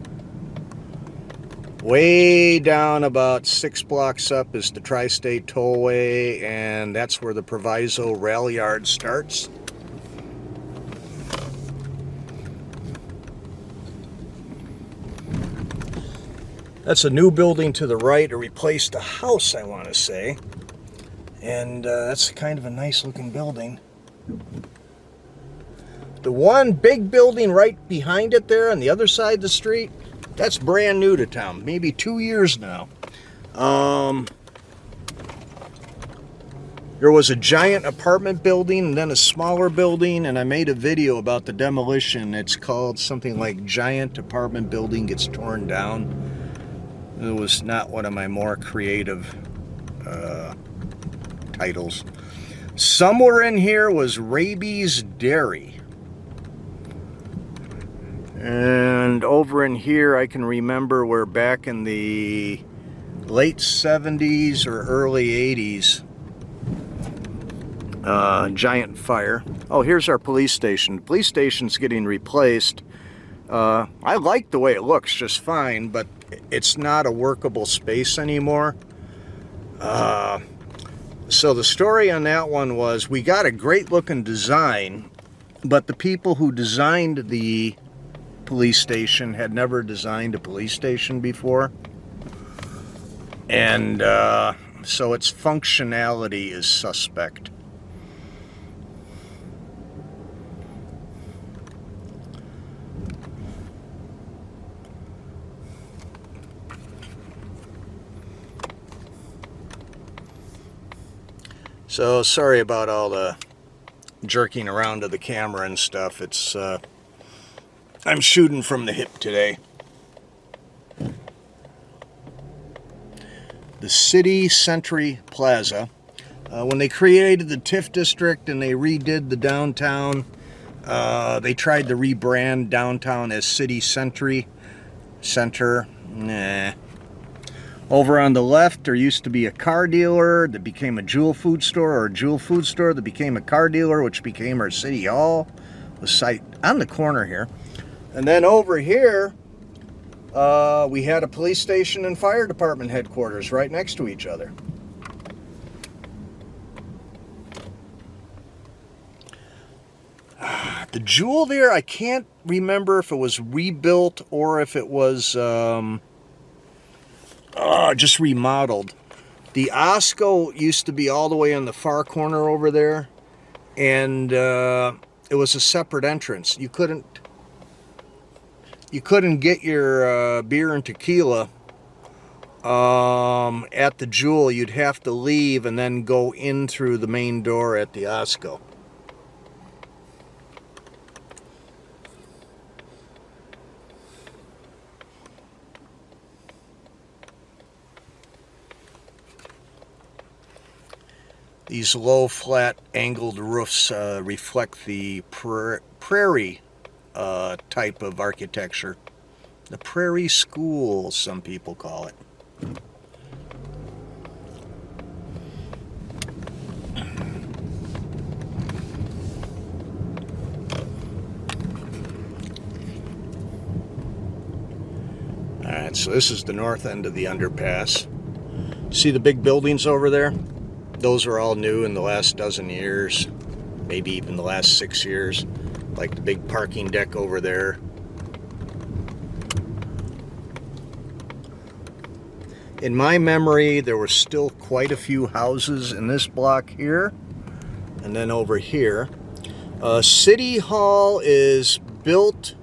Way down about 6 blocks up is the Tri-State Tollway, and that's where the Proviso Rail Yard starts. That's a new building to the right. It replaced a house, I want to say. And that's kind of a nice looking building. The one big building right behind it there on the other side of the street, that's brand new to town, maybe 2 years now. There was a giant apartment building and then a smaller building, and I made a video about the demolition. It's called something like Giant Apartment Building Gets Torn Down. It was not one of my more creative titles. Somewhere in here was Raby's Dairy. And over in here I can remember where back in the late 70s or early 80s, giant fire. Oh, here's our police station. The police station's getting replaced. I like the way it looks just fine, but it's not a workable space anymore. So the story on that one was we got a great looking design, but the people who designed the police station had never designed a police station before. And so its functionality is suspect. So sorry about all the jerking around of the camera and stuff. It's I'm shooting from the hip today. The City Century Plaza. When they created the TIF district and they redid the downtown, they tried to rebrand downtown as City Century Center. Nah. Over on the left, there used to be a car dealer that became a Jewel food store, or a Jewel food store that became a car dealer, which became our City Hall. The site on the corner here. And then over here, we had a police station and fire department headquarters right next to each other. The Jewel there, I can't remember if it was rebuilt or if it was just remodeled. The Osco used to be all the way in the far corner over there, and it was a separate entrance. You couldn't get your beer and tequila at the Jewel. You'd have to leave and then go in through the main door at the Osco. These low, flat, angled roofs reflect the prairie type of architecture. The Prairie School, some people call it. Alright, so this is the north end of the underpass. See the big buildings over there? Those are all new in the last dozen years, maybe even the last 6 years. Like the big parking deck over there. In my memory, there were still quite a few houses in this block here, and then over here. City Hall is built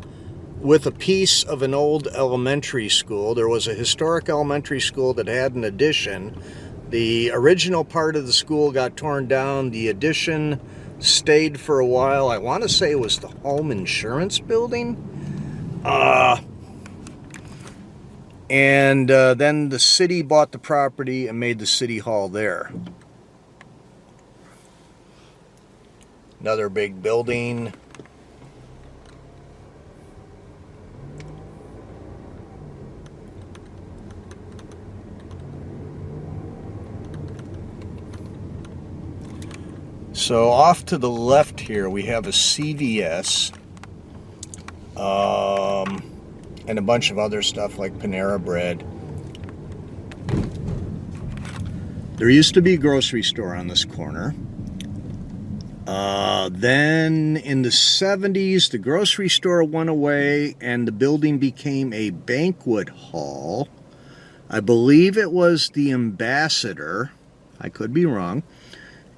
with a piece of an old elementary school. There was a historic elementary school that had an addition. The original part of the school got torn down. The addition stayed for a while. I want to say it was the home insurance building. And then the city bought the property and made the city hall there. Another big building. So off to the left here we have a CVS and a bunch of other stuff like Panera Bread. There used to be a grocery store on this corner. Then in the 70s the grocery store went away and the building became a banquet hall. I believe it was the Ambassador. I could be wrong.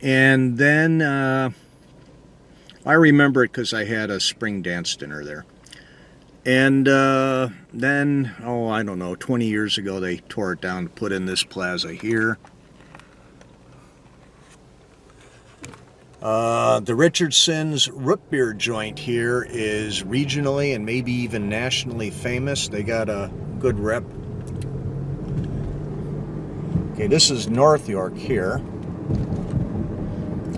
And then I remember it because I had a spring dance dinner there. And then, oh, I don't know, 20 years ago they tore it down to put in this plaza here. The Richardson's root beer joint here is regionally and maybe even nationally famous. They got a good rep. Okay, this is North York here.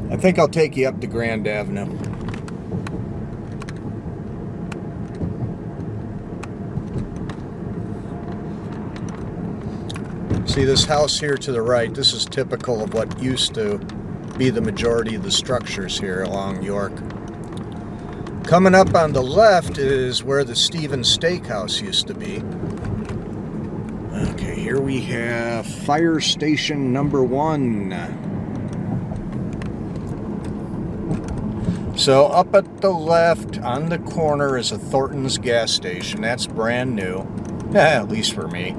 I think I'll take you up to Grand Avenue. See this house here to the right, this is typical of what used to be the majority of the structures here along York. Coming up on the left is where the Stevens Steakhouse used to be. Okay, here we have Fire Station number 1. So up at the left on the corner is a Thornton's gas station. That's brand new, at least for me.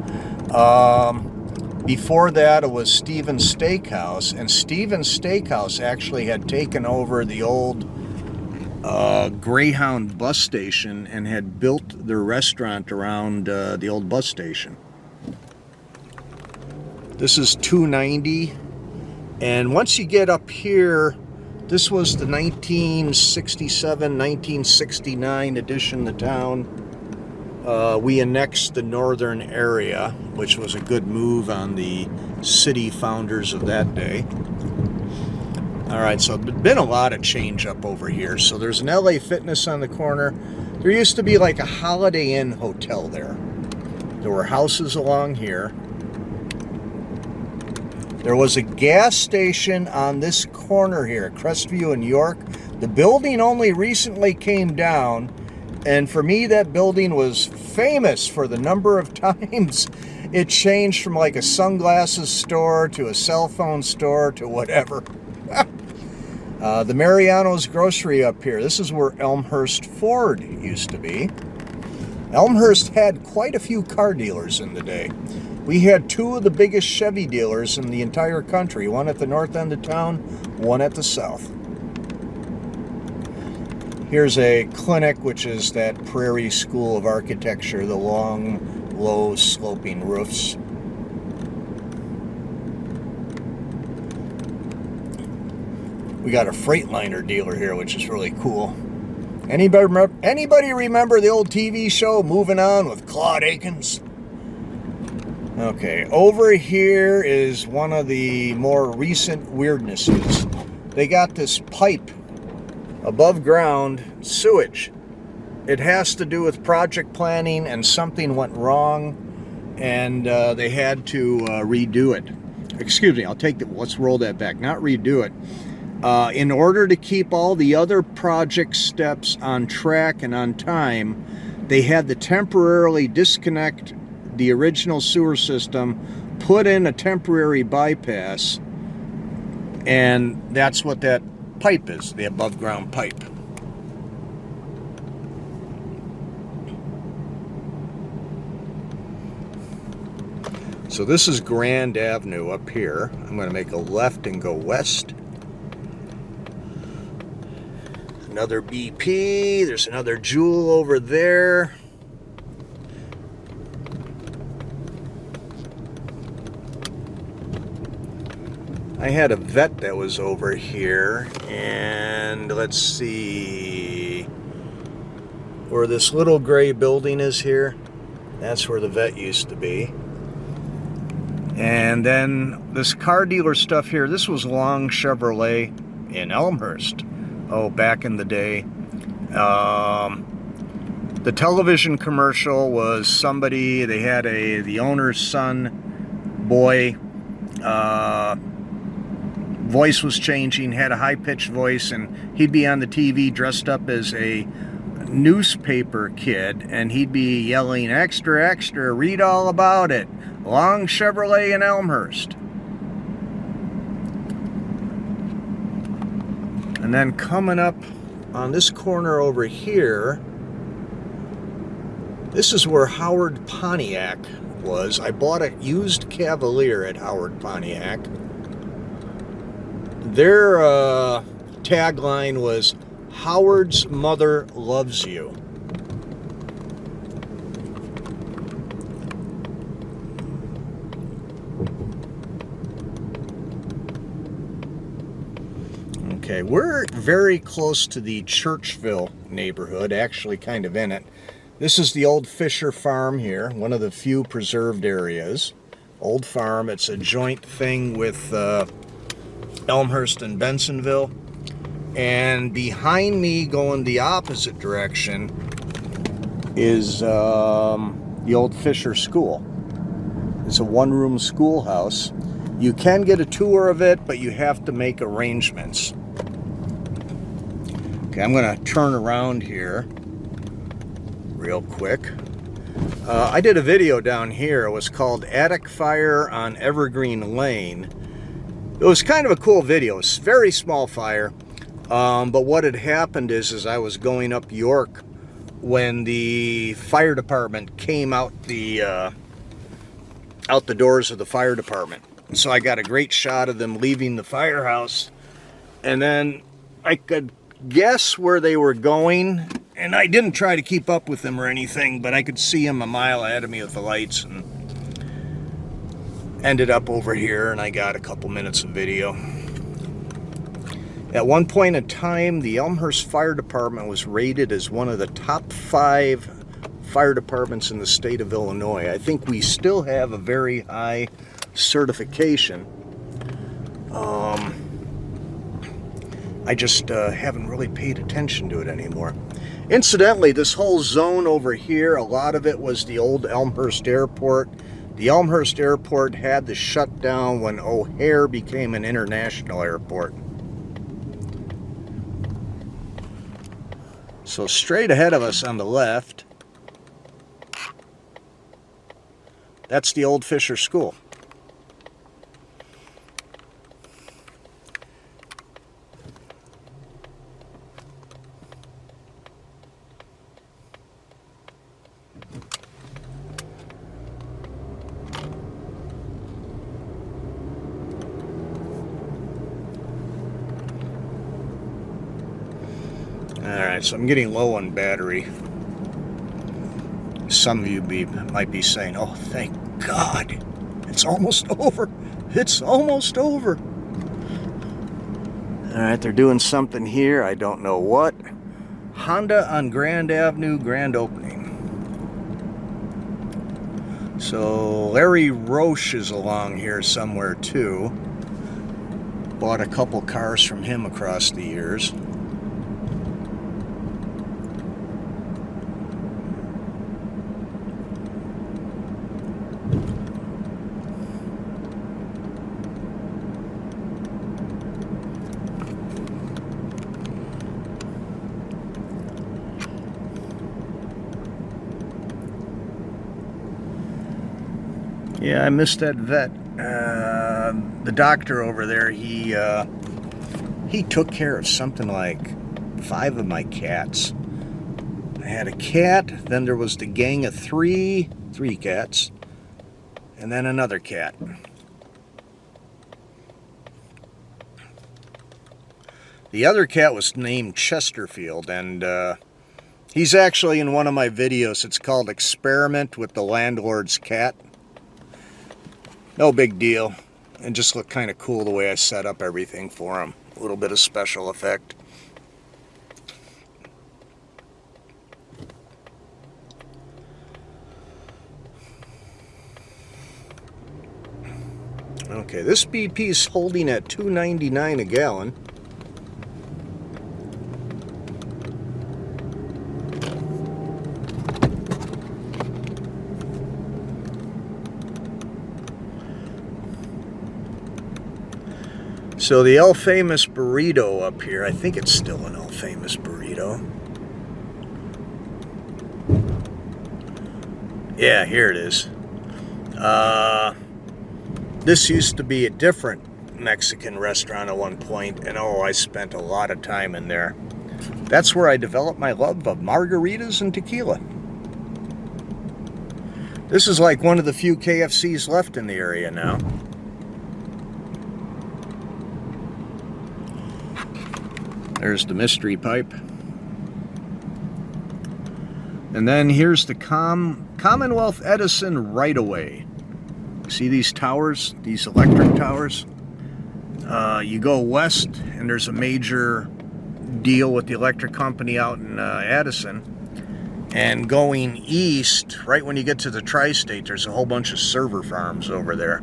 Before that, it was Stevens Steakhouse, and Stevens Steakhouse actually had taken over the old Greyhound bus station and had built their restaurant around the old bus station. This is 290, and once you get up here, this was the 1967-1969 addition to town. We annexed the northern area, which was a good move on the city founders of that day. All right, so there's been a lot of change up over here. So there's an LA Fitness on the corner. There used to be like a Holiday Inn hotel there. There were houses along here. There was a gas station on this corner here, Crestview in York. The building only recently came down. And for me, that building was famous for the number of times it changed from like a sunglasses store to a cell phone store to whatever. The Mariano's Grocery up here. This is where Elmhurst Ford used to be. Elmhurst had quite a few car dealers in the day. We had 2 of the biggest Chevy dealers in the entire country. One at the north end of town, one at the south. Here's a clinic, which is that Prairie School of Architecture, the long, low, sloping roofs. We got a Freightliner dealer here, which is really cool. Anybody remember the old TV show Moving On with Claude Akins? Okay, over here is one of the more recent weirdnesses. They got this pipe above ground sewage. It has to do with project planning, and something went wrong, and they had to redo it. Excuse me, let's roll that back, not redo it. In order to keep all the other project steps on track and on time, they had to temporarily disconnect the original sewer system, put in a temporary bypass, and that's what that pipe is, the above ground pipe. So this is Grand Avenue up here. I'm going to make a left and go west. Another BP. There's another Jewel over there. I had a vet that was over here, and let's see where this little gray building is here. That's where the vet used to be. And then this car dealer stuff here, this was Long Chevrolet in Elmhurst. Oh, back in the day. The television commercial was somebody, they had the owner's son, boy, voice was changing, had a high-pitched voice, and he'd be on the TV dressed up as a newspaper kid, and he'd be yelling, "Extra, extra, read all about it. Long Chevrolet in Elmhurst." And then coming up on this corner over here, this is where Howard Pontiac was. I bought a used Cavalier at Howard Pontiac. Their tagline was, "Howard's mother loves you." Okay, we're very close to the Churchville neighborhood, actually kind of in it. This is the old Fisher farm here, one of the few preserved areas. Old farm, it's a joint thing with Elmhurst and Bensonville. And behind me, going the opposite direction, is the old Fisher School. It's a one-room schoolhouse. You can get a tour of it, but you have to make arrangements. Okay, I'm going to turn around here real quick. I did a video down here. It was called Attic Fire on Evergreen Lane. It was kind of a cool video. It's a very small fire. But what had happened is I was going up York when the fire department came out the doors of the fire department. So I got a great shot of them leaving the firehouse. And then I could guess where they were going. And I didn't try to keep up with them or anything, but I could see them a mile ahead of me with the lights, and ended up over here, and I got a couple minutes of video. At one point in time, the Elmhurst Fire Department was rated as one of the top 5 fire departments in the state of Illinois. I think we still have a very high certification. I just haven't really paid attention to it anymore. Incidentally, this whole zone over here, a lot of it was the old Elmhurst Airport. The Elmhurst Airport had to shut down when O'Hare became an international airport. So straight ahead of us on the left, that's the old Fisher School. Alright, so I'm getting low on battery. Some of you might be saying, "Oh, thank God, it's almost over. It's almost over." Alright, they're doing something here. I don't know what. Honda on Grand Avenue, grand opening. So Larry Roche is along here somewhere too. Bought a couple cars from him across the years. Yeah, I missed that vet. The doctor over there, he took care of something like 5 of my cats. I had a cat, then there was the gang of three cats, and then another cat. The other cat was named Chesterfield, and he's actually in one of my videos. It's called Experiment with the Landlord's Cat. No big deal, and just looked kind of cool the way I set up everything for him. A little bit of special effect. Okay, this BP's holding at $2.99 a gallon. So the El Famous burrito up here, I think it's still an El Famous burrito. Yeah, here it is. This used to be a different Mexican restaurant at one point, and oh, I spent a lot of time in there. That's where I developed my love of margaritas and tequila. This is like one of the few KFCs left in the area now. There's the mystery pipe. And then here's the Commonwealth Edison right-of-way. See these towers, these electric towers? You go west and there's a major deal with the electric company out in Addison. And going east, right when you get to the tri-state, there's a whole bunch of server farms over there.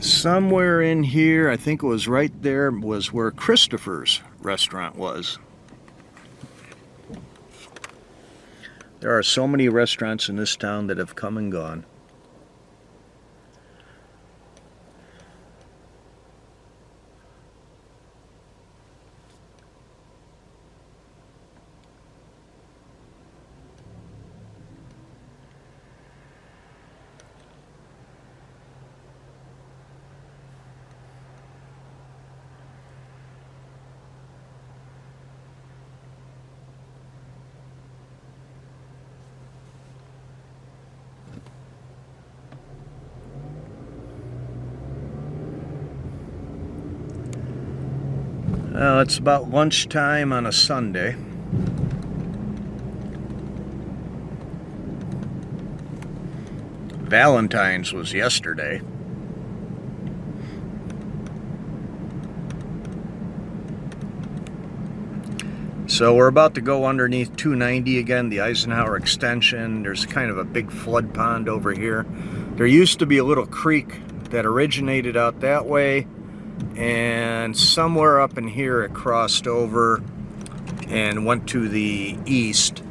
Somewhere in here, I think it was right there, was where Christopher's restaurant was. There are so many restaurants in this town that have come and gone. Well, it's about lunchtime on a Sunday. Valentine's was yesterday. So we're about to go underneath 290 again, the Eisenhower extension. There's kind of a big flood pond over here. There used to be a little creek that originated out that way, and somewhere up in here it crossed over and went to the east.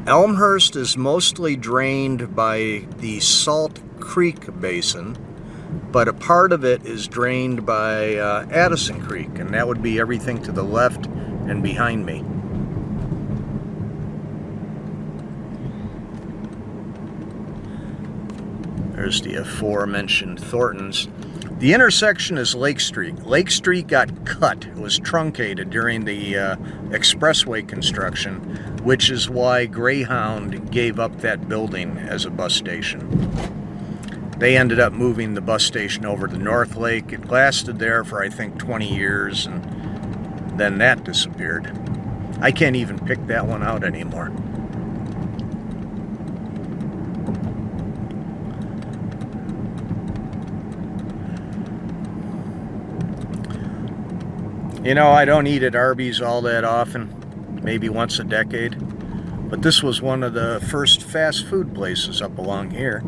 Elmhurst is mostly drained by the Salt Creek Basin, but a part of it is drained by Addison Creek, and that would be everything to the left and behind me. There's the aforementioned Thornton's. The intersection is Lake Street. Lake Street got cut. It was truncated during the expressway construction, which is why Greyhound gave up that building as a bus station. They ended up moving the bus station over to North Lake. It lasted there for, I think, 20 years, and then that disappeared. I can't even pick that one out anymore. You know, I don't eat at Arby's all that often, maybe once a decade, but this was one of the first fast food places up along here.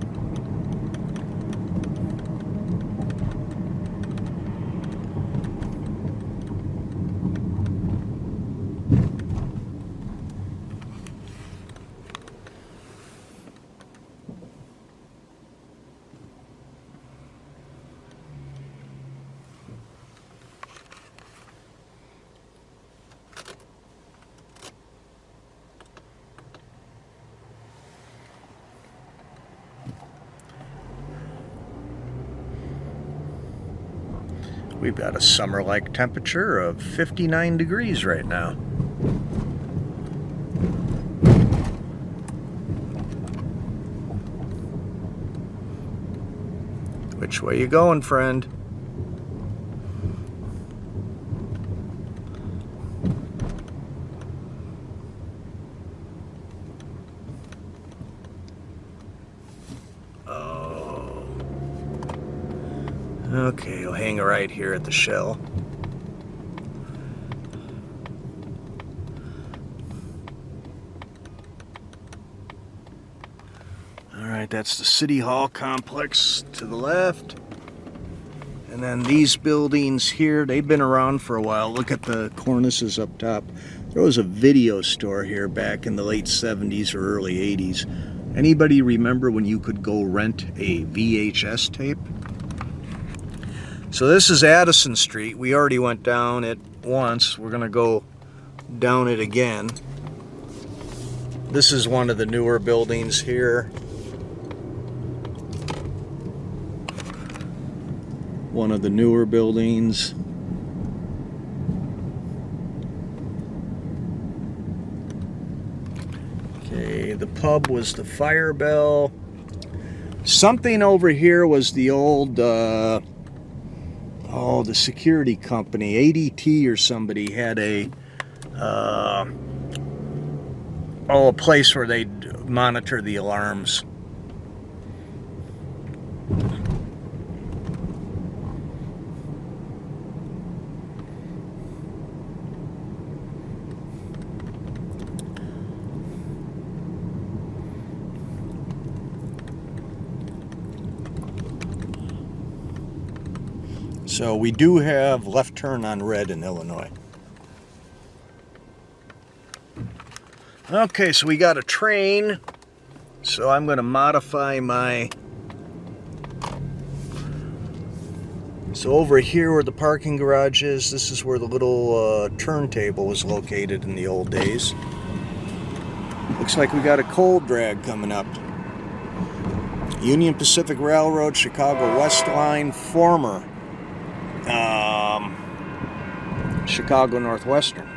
We've got a summer-like temperature of 59 degrees right now. Which way you going, friend? Okay, we'll hang right here at the Shell. Alright, that's the City Hall complex to the left. And then these buildings here, they've been around for a while. Look at the cornices up top. There was a video store here back in the late 70s or early 80s. Anybody remember when you could go rent a VHS tape? So this is Addison Street. We already went down it once. We're going to go down it again. This is one of the newer buildings here. one of the newer buildings. Okay, the pub was the Fire Bell. Something over here was the old, the security company, ADT or somebody had a place where they'd monitor the alarms. So we do have left turn on red in Illinois. Okay, so we got a train. So I'm going to modify my... So over here where the parking garage is, this is where the little turntable was located in the old days. Looks like we got a coal drag coming up. Union Pacific Railroad, Chicago West Line, former Chicago Northwestern.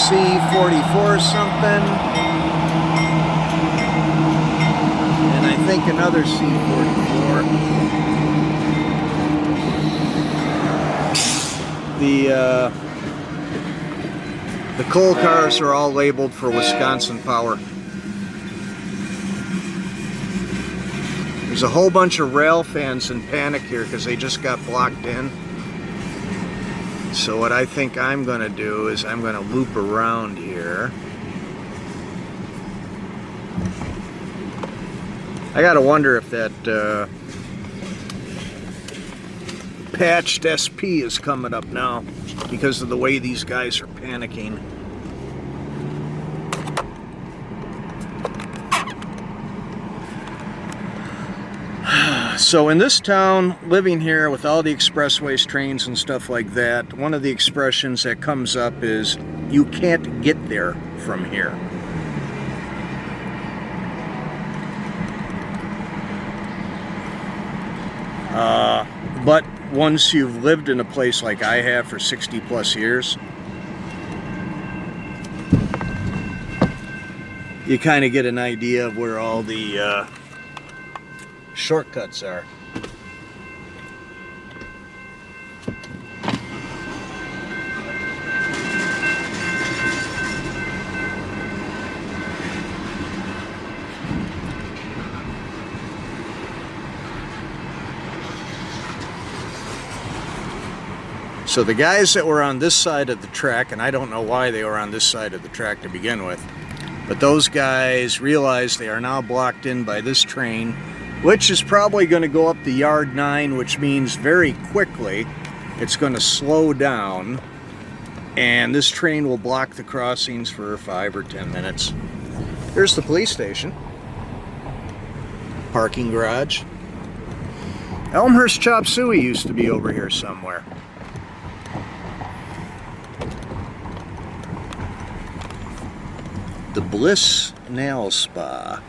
C-44 something, and I think another C-44. The coal cars are all labeled for Wisconsin Power. There's a whole bunch of rail fans in panic here because they just got blocked in. So what I think I'm going to do is I'm going to loop around here. I got to wonder if that patched SP is coming up now because of the way these guys are panicking. So in this town, living here with all the expressways, trains and stuff like that, one of the expressions that comes up is, you can't get there from here. But once you've lived in a place like I have for 60 plus years, you kind of get an idea of where all the shortcuts are. So the guys that were on this side of the track, and I don't know why they were on this side of the track to begin with, but those guys realize they are now blocked in by this train, which is probably going to go up the yard 9, which means very quickly it's going to slow down, and this train will block the crossings for 5 or 10 minutes. Here's the police station. Parking garage. Elmhurst Chop Suey used to be over here somewhere. The Bliss Nail Spa.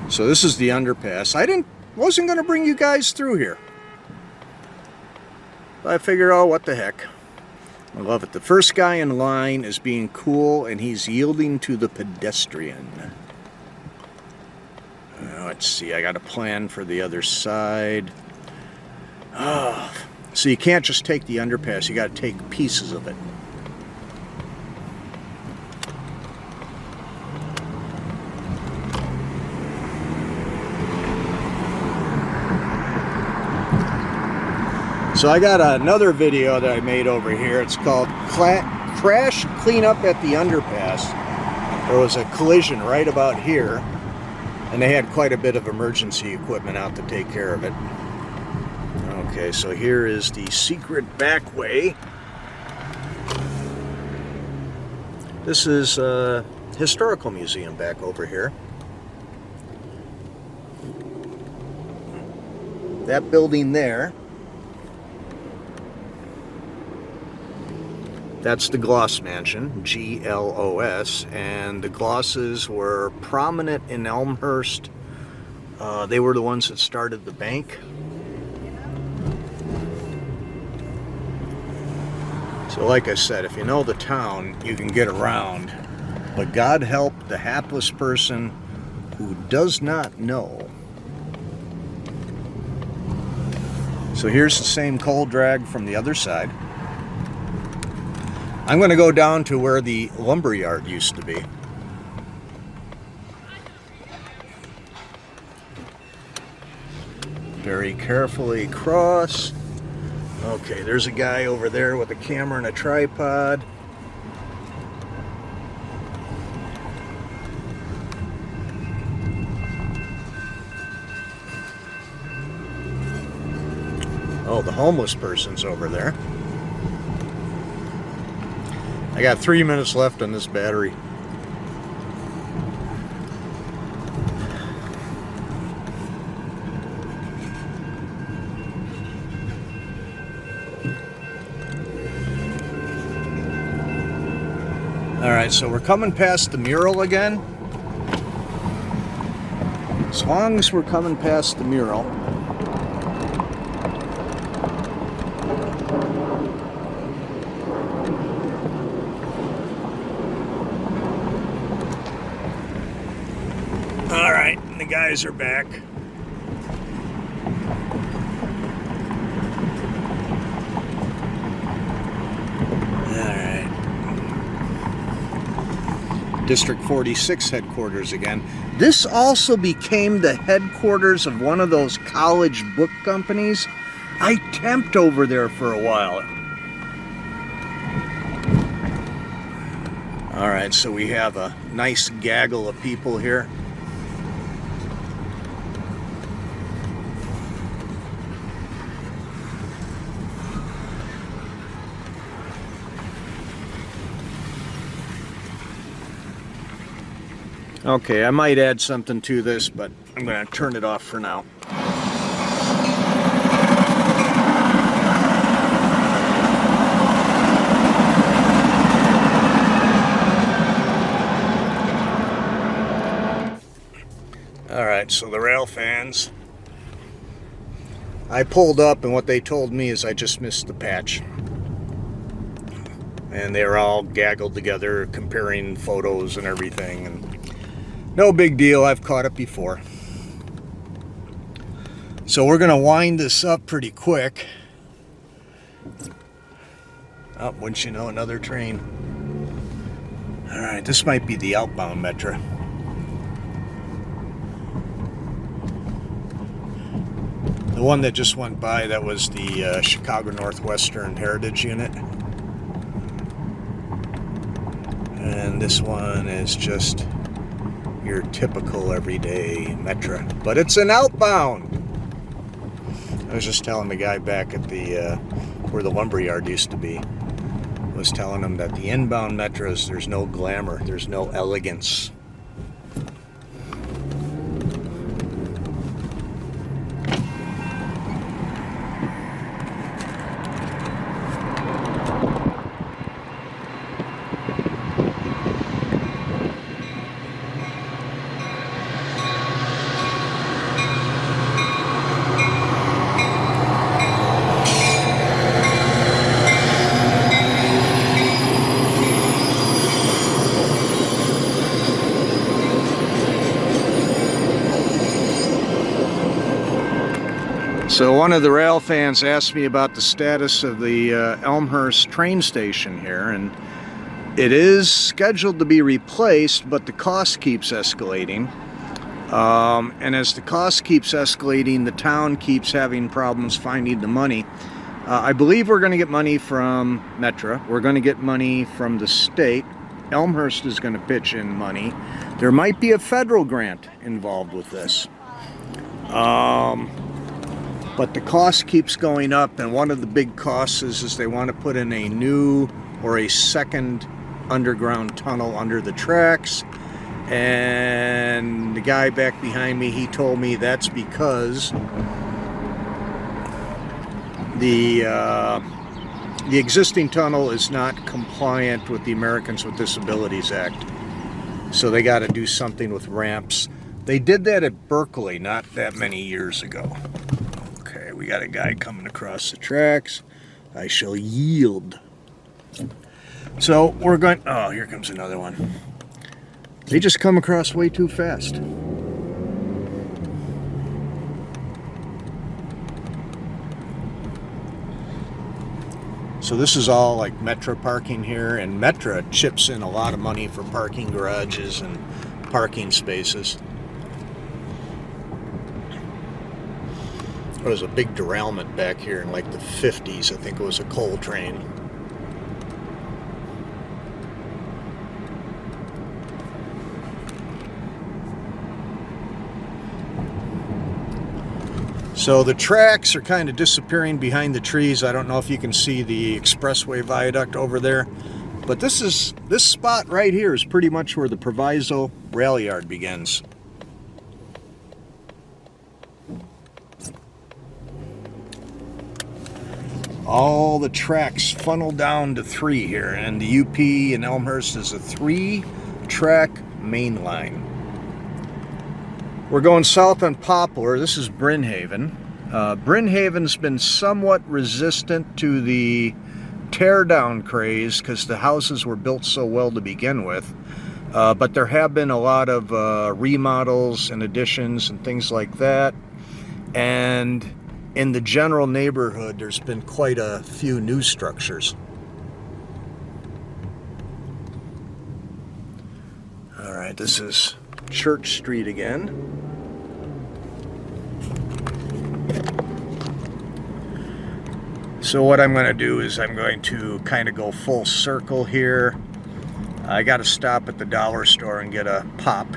So this is the underpass. I wasn't going to bring you guys through here. But I figured, oh, what the heck. I love it. The first guy in line is being cool, and he's yielding to the pedestrian. Let's see, I got a plan for the other side. Oh, so you can't just take the underpass, you got to take pieces of it. So I got another video that I made over here. It's called Crash Cleanup at the Underpass. There was a collision right about here. And they had quite a bit of emergency equipment out to take care of it. Okay, so here is the secret back way. This is a historical museum back over here. That building there, that's the Gloss Mansion, G-L-O-S, and the Glosses were prominent in Elmhurst. They were the ones that started the bank. So like I said, if you know the town, you can get around. But God help the hapless person who does not know. So here's the same coal drag from the other side. I'm going to go down to where the lumber yard used to be. Very carefully cross. Okay, there's a guy over there with a camera and a tripod. Oh, the homeless person's over there. I got 3 minutes left on this battery. Alright, so we're coming past the mural again. As long as we're coming past the mural. Alright, the guys are back. District 46 headquarters again. This also became the headquarters of one of those college book companies. I temped over there for a while. All right, so we have a nice gaggle of people here. Okay, I might add something to this, but I'm going to turn it off for now. Alright, so the rail fans. I pulled up and what they told me is I just missed the patch. And they were all gaggled together comparing photos and everything. And no big deal, I've caught it before. So we're going to wind this up pretty quick. Oh, wouldn't you know, another train. Alright, this might be the outbound metro. The one that just went by, that was the Chicago Northwestern Heritage Unit. And this one is just your typical everyday metro, but it's an outbound. I was just telling the guy back at the where the lumberyard used to be, I was telling him that the inbound metros, there's no glamour, there's no elegance. So one of the rail fans asked me about the status of the Elmhurst train station here, and it is scheduled to be replaced, but the cost keeps escalating. And as the cost keeps escalating, the town keeps having problems finding the money. I believe we're going to get money from Metra. We're going to get money from the state. Elmhurst is going to pitch in money. There might be a federal grant involved with this. But the cost keeps going up, and one of the big costs is they want to put in a new or a second underground tunnel under the tracks. And the guy back behind me, he told me that's because the existing tunnel is not compliant with the Americans with Disabilities Act. So they got to do something with ramps. They did that at Berkeley not that many years ago. Okay, we got a guy coming across the tracks. I shall yield. So we're going, oh, here comes another one. They just come across way too fast. So this is all like Metra parking here, and Metra chips in a lot of money for parking garages and parking spaces. There was a big derailment back here in like the 50s. I think it was a coal train. So the tracks are kind of disappearing behind the trees. I don't know if you can see the expressway viaduct over there, but this spot right here is pretty much where the Proviso rail yard begins. All the tracks funnel down to 3 here, and the UP in Elmhurst is a 3-track main line. We're going south on Poplar. This is Bryn Haven. Bryn Haven's been somewhat resistant to the tear-down craze because the houses were built so well to begin with. But there have been a lot of remodels and additions and things like that. And in the general neighborhood, there's been quite a few new structures. All right, this is Church Street again. So what I'm going to do is I'm going to kind of go full circle here. I got to stop at the dollar store and get a pop.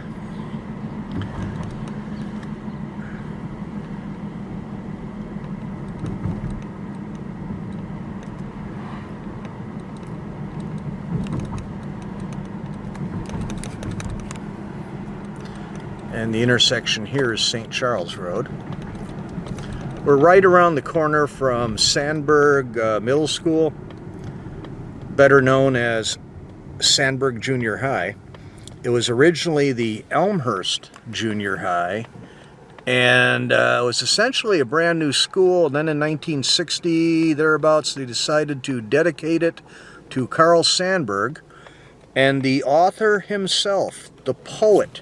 And the intersection here is St. Charles Road. We're right around the corner from Sandburg Middle School, better known as Sandburg Junior High. It was originally the Elmhurst Junior High, and it was essentially a brand new school. And then in 1960, thereabouts, they decided to dedicate it to Carl Sandburg, and the author himself, the poet,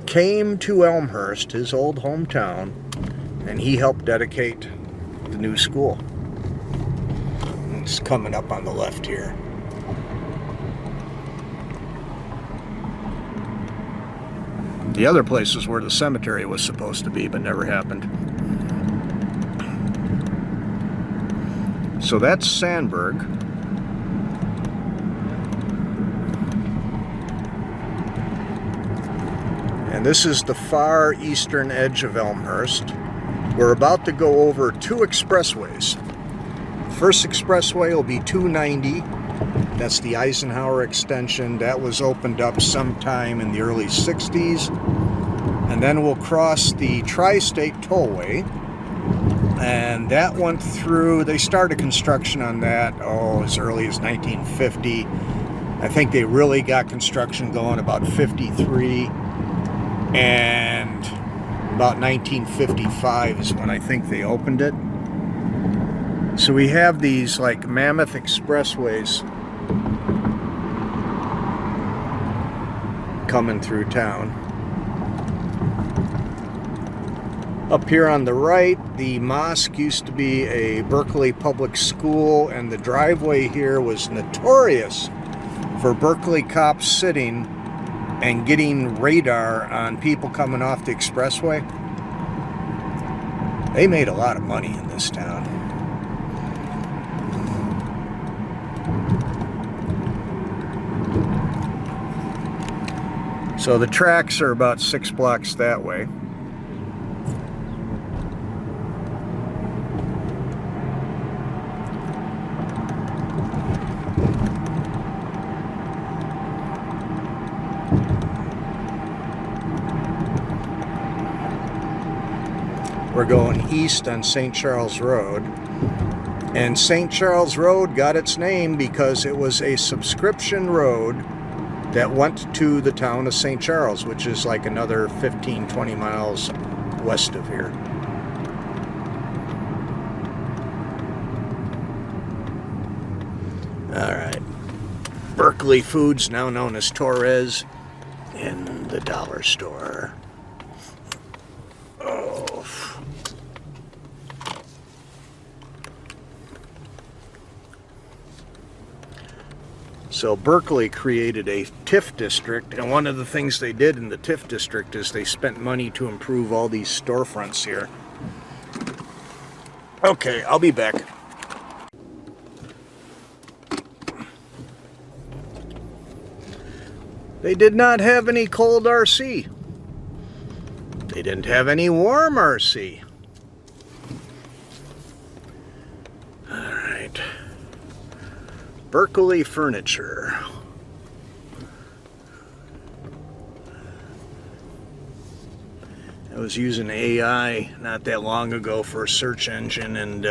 came to Elmhurst, his old hometown, and he helped dedicate the new school. It's coming up on the left here. The other place was where the cemetery was supposed to be, but never happened. So that's Sandburg. And this is the far eastern edge of Elmhurst. We're about to go over 2 expressways. The first expressway will be 290. That's the Eisenhower extension. That was opened up sometime in the early 60s. And then we'll cross the Tri-State Tollway. And that went through, they started construction on that, as early as 1950. I think they really got construction going about 53. And about 1955 is when I think they opened it. So we have these like mammoth expressways coming through town. Up here on the right, the mosque used to be a Berkeley public school, and the driveway here was notorious for Berkeley cops sitting and getting radar on people coming off the expressway. They made a lot of money in this town. So the tracks are about 6 blocks that way. We're going east on St. Charles Road. And St. Charles Road got its name because it was a subscription road that went to the town of St. Charles, which is like another 15-20 miles west of here. All right. Berkeley Foods, now known as Torres, in the dollar store. Oh. So Berkeley created a TIF district, and one of the things they did in the TIF district is they spent money to improve all these storefronts here. Okay, I'll be back. They did not have any cold RC. They didn't have any warm RC. Berkeley Furniture. I was using AI not that long ago for a search engine, and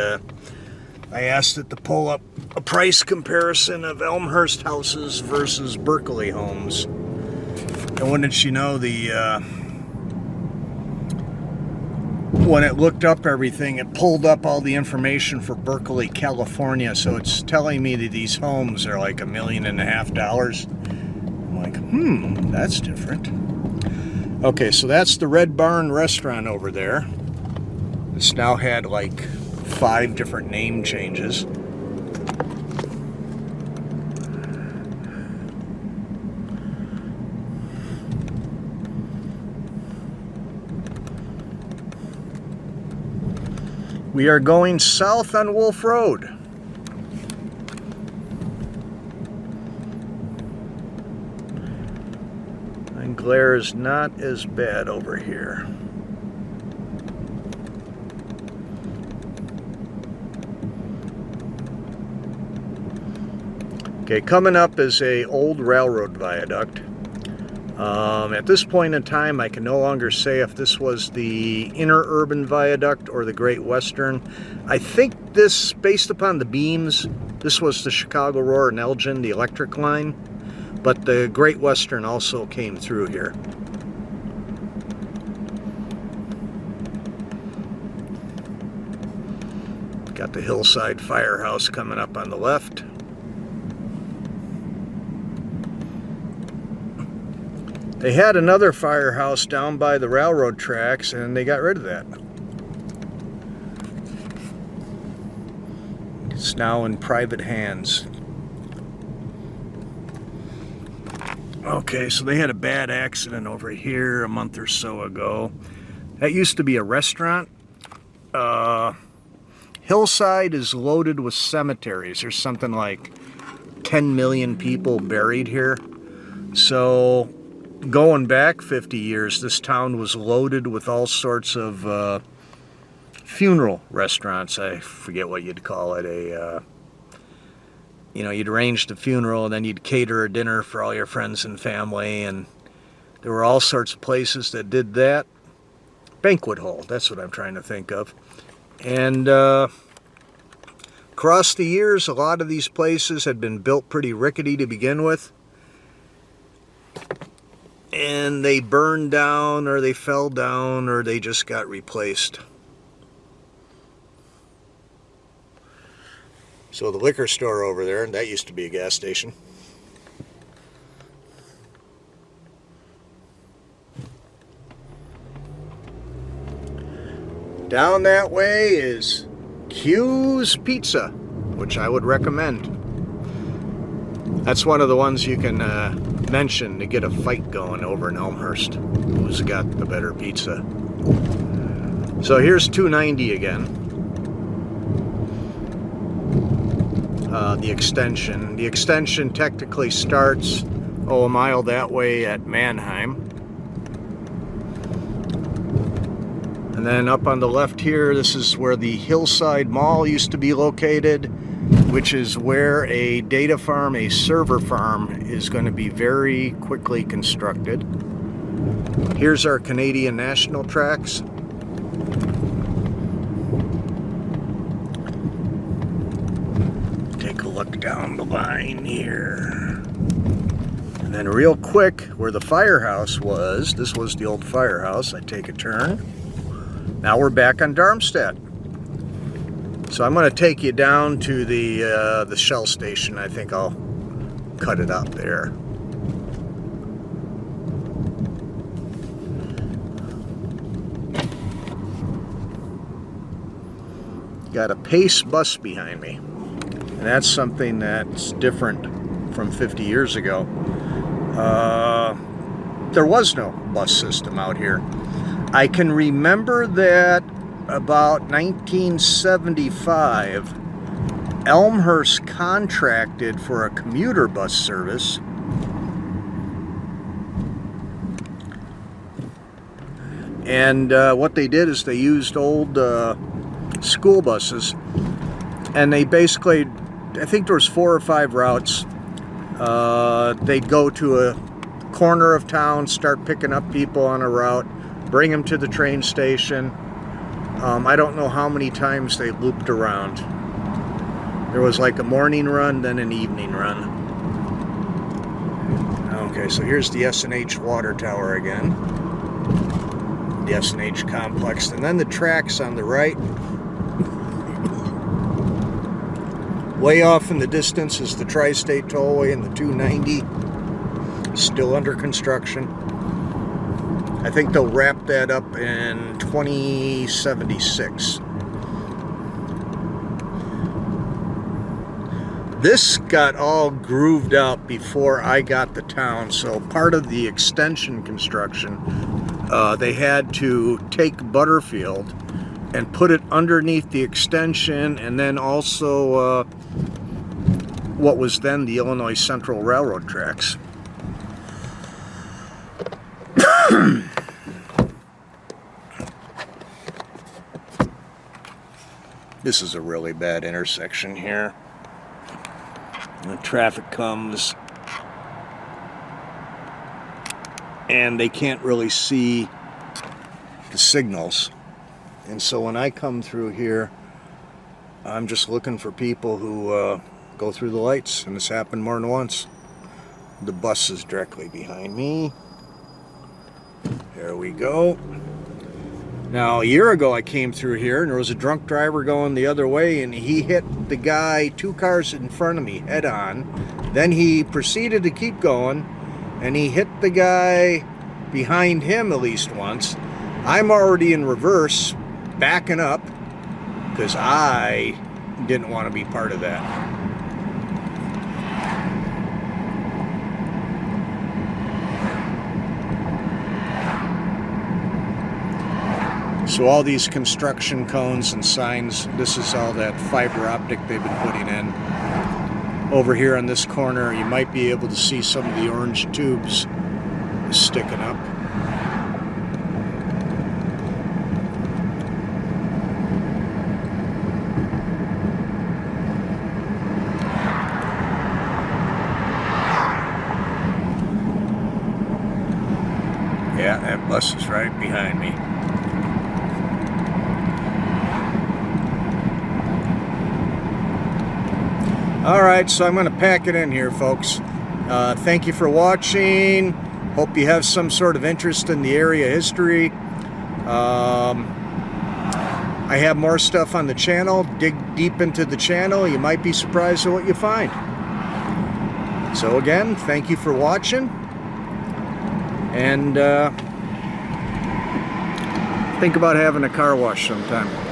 I asked it to pull up a price comparison of Elmhurst houses versus Berkeley homes. And wouldn't you know, when it looked up everything, it pulled up all the information for Berkeley, California. So it's telling me that these homes are like $1.5 million. I'm like, that's different. Okay, so that's the Red Barn restaurant over there. It's now had like 5 different name changes. We are going south on Wolf Road. And glare is not as bad over here. Okay, coming up is a old railroad viaduct. At this point in time, I can no longer say if this was the Inner Urban Viaduct or the Great Western. I think this, based upon the beams, this was the Chicago, Roar, and Elgin, the electric line. But the Great Western also came through here. Got the Hillside Firehouse coming up on the left. They had another firehouse down by the railroad tracks, and they got rid of that. It's now in private hands. Okay, so they had a bad accident over here a month or so ago. That used to be a restaurant. Hillside is loaded with cemeteries. There's something like 10 million people buried here. So going back 50 years, this town was loaded with all sorts of funeral restaurants. I forget what you'd call it. You'd arrange the funeral, and then you'd cater a dinner for all your friends and family, and there were all sorts of places that did that. Banquet hall, that's what I'm trying to think of. And across the years, a lot of these places had been built pretty rickety to begin with. And they burned down, or they fell down, or they just got replaced. So the liquor store over there, and that used to be a gas station. Down that way is Q's Pizza, which I would recommend. That's one of the ones you can mention to get a fight going over in Elmhurst. Who's got the better pizza? So here's 290 again. The extension. The extension technically starts a mile that way at Mannheim. And then up on the left here, this is where the Hillside Mall used to be located, which is where a data farm, a server farm, is going to be very quickly constructed. Here's our Canadian National tracks. Take a look down the line here. And then real quick, where the firehouse was, this was the old firehouse. I take a turn. Now we're back on Darmstadt. So I'm going to take you down to the Shell station. I think I'll cut it up there. Got a Pace bus behind me. And that's something that's different from 50 years ago. There was no bus system out here. I can remember that about 1975, Elmhurst contracted for a commuter bus service. And what they did is they used old school buses, and they basically, I think there was 4 or 5 routes. They'd go to a corner of town, start picking up people on a route, bring them to the train station. I don't know how many times they looped around. There was like a morning run, then an evening run. Okay, so here's the S&H water tower again. The S&H complex. And then the tracks on the right. Way off in the distance is the Tri-State Tollway and the 290. Still under construction. I think they'll wrap that up in 2076. This got all grooved out before I got to town, so part of the extension construction, they had to take Butterfield and put it underneath the extension, and then also what was then the Illinois Central Railroad tracks. This is a really bad intersection here. The traffic comes and they can't really see the signals. And so when I come through here, I'm just looking for people who go through the lights, and this happened more than once. The bus is directly behind me. There we go. Now, a year ago I came through here and there was a drunk driver going the other way, and he hit the guy 2 cars in front of me head on. Then he proceeded to keep going and he hit the guy behind him at least once. I'm already in reverse, backing up, because I didn't want to be part of that. So all these construction cones and signs, this is all that fiber optic they've been putting in. Over here on this corner, you might be able to see some of the orange tubes sticking up. Yeah, that bus is right behind me. Alright, so I'm going to pack it in here, folks. Thank you for watching. Hope you have some sort of interest in the area history. I have more stuff on the channel. Dig deep into the channel. You might be surprised at what you find. So again, thank you for watching. And think about having a car wash sometime.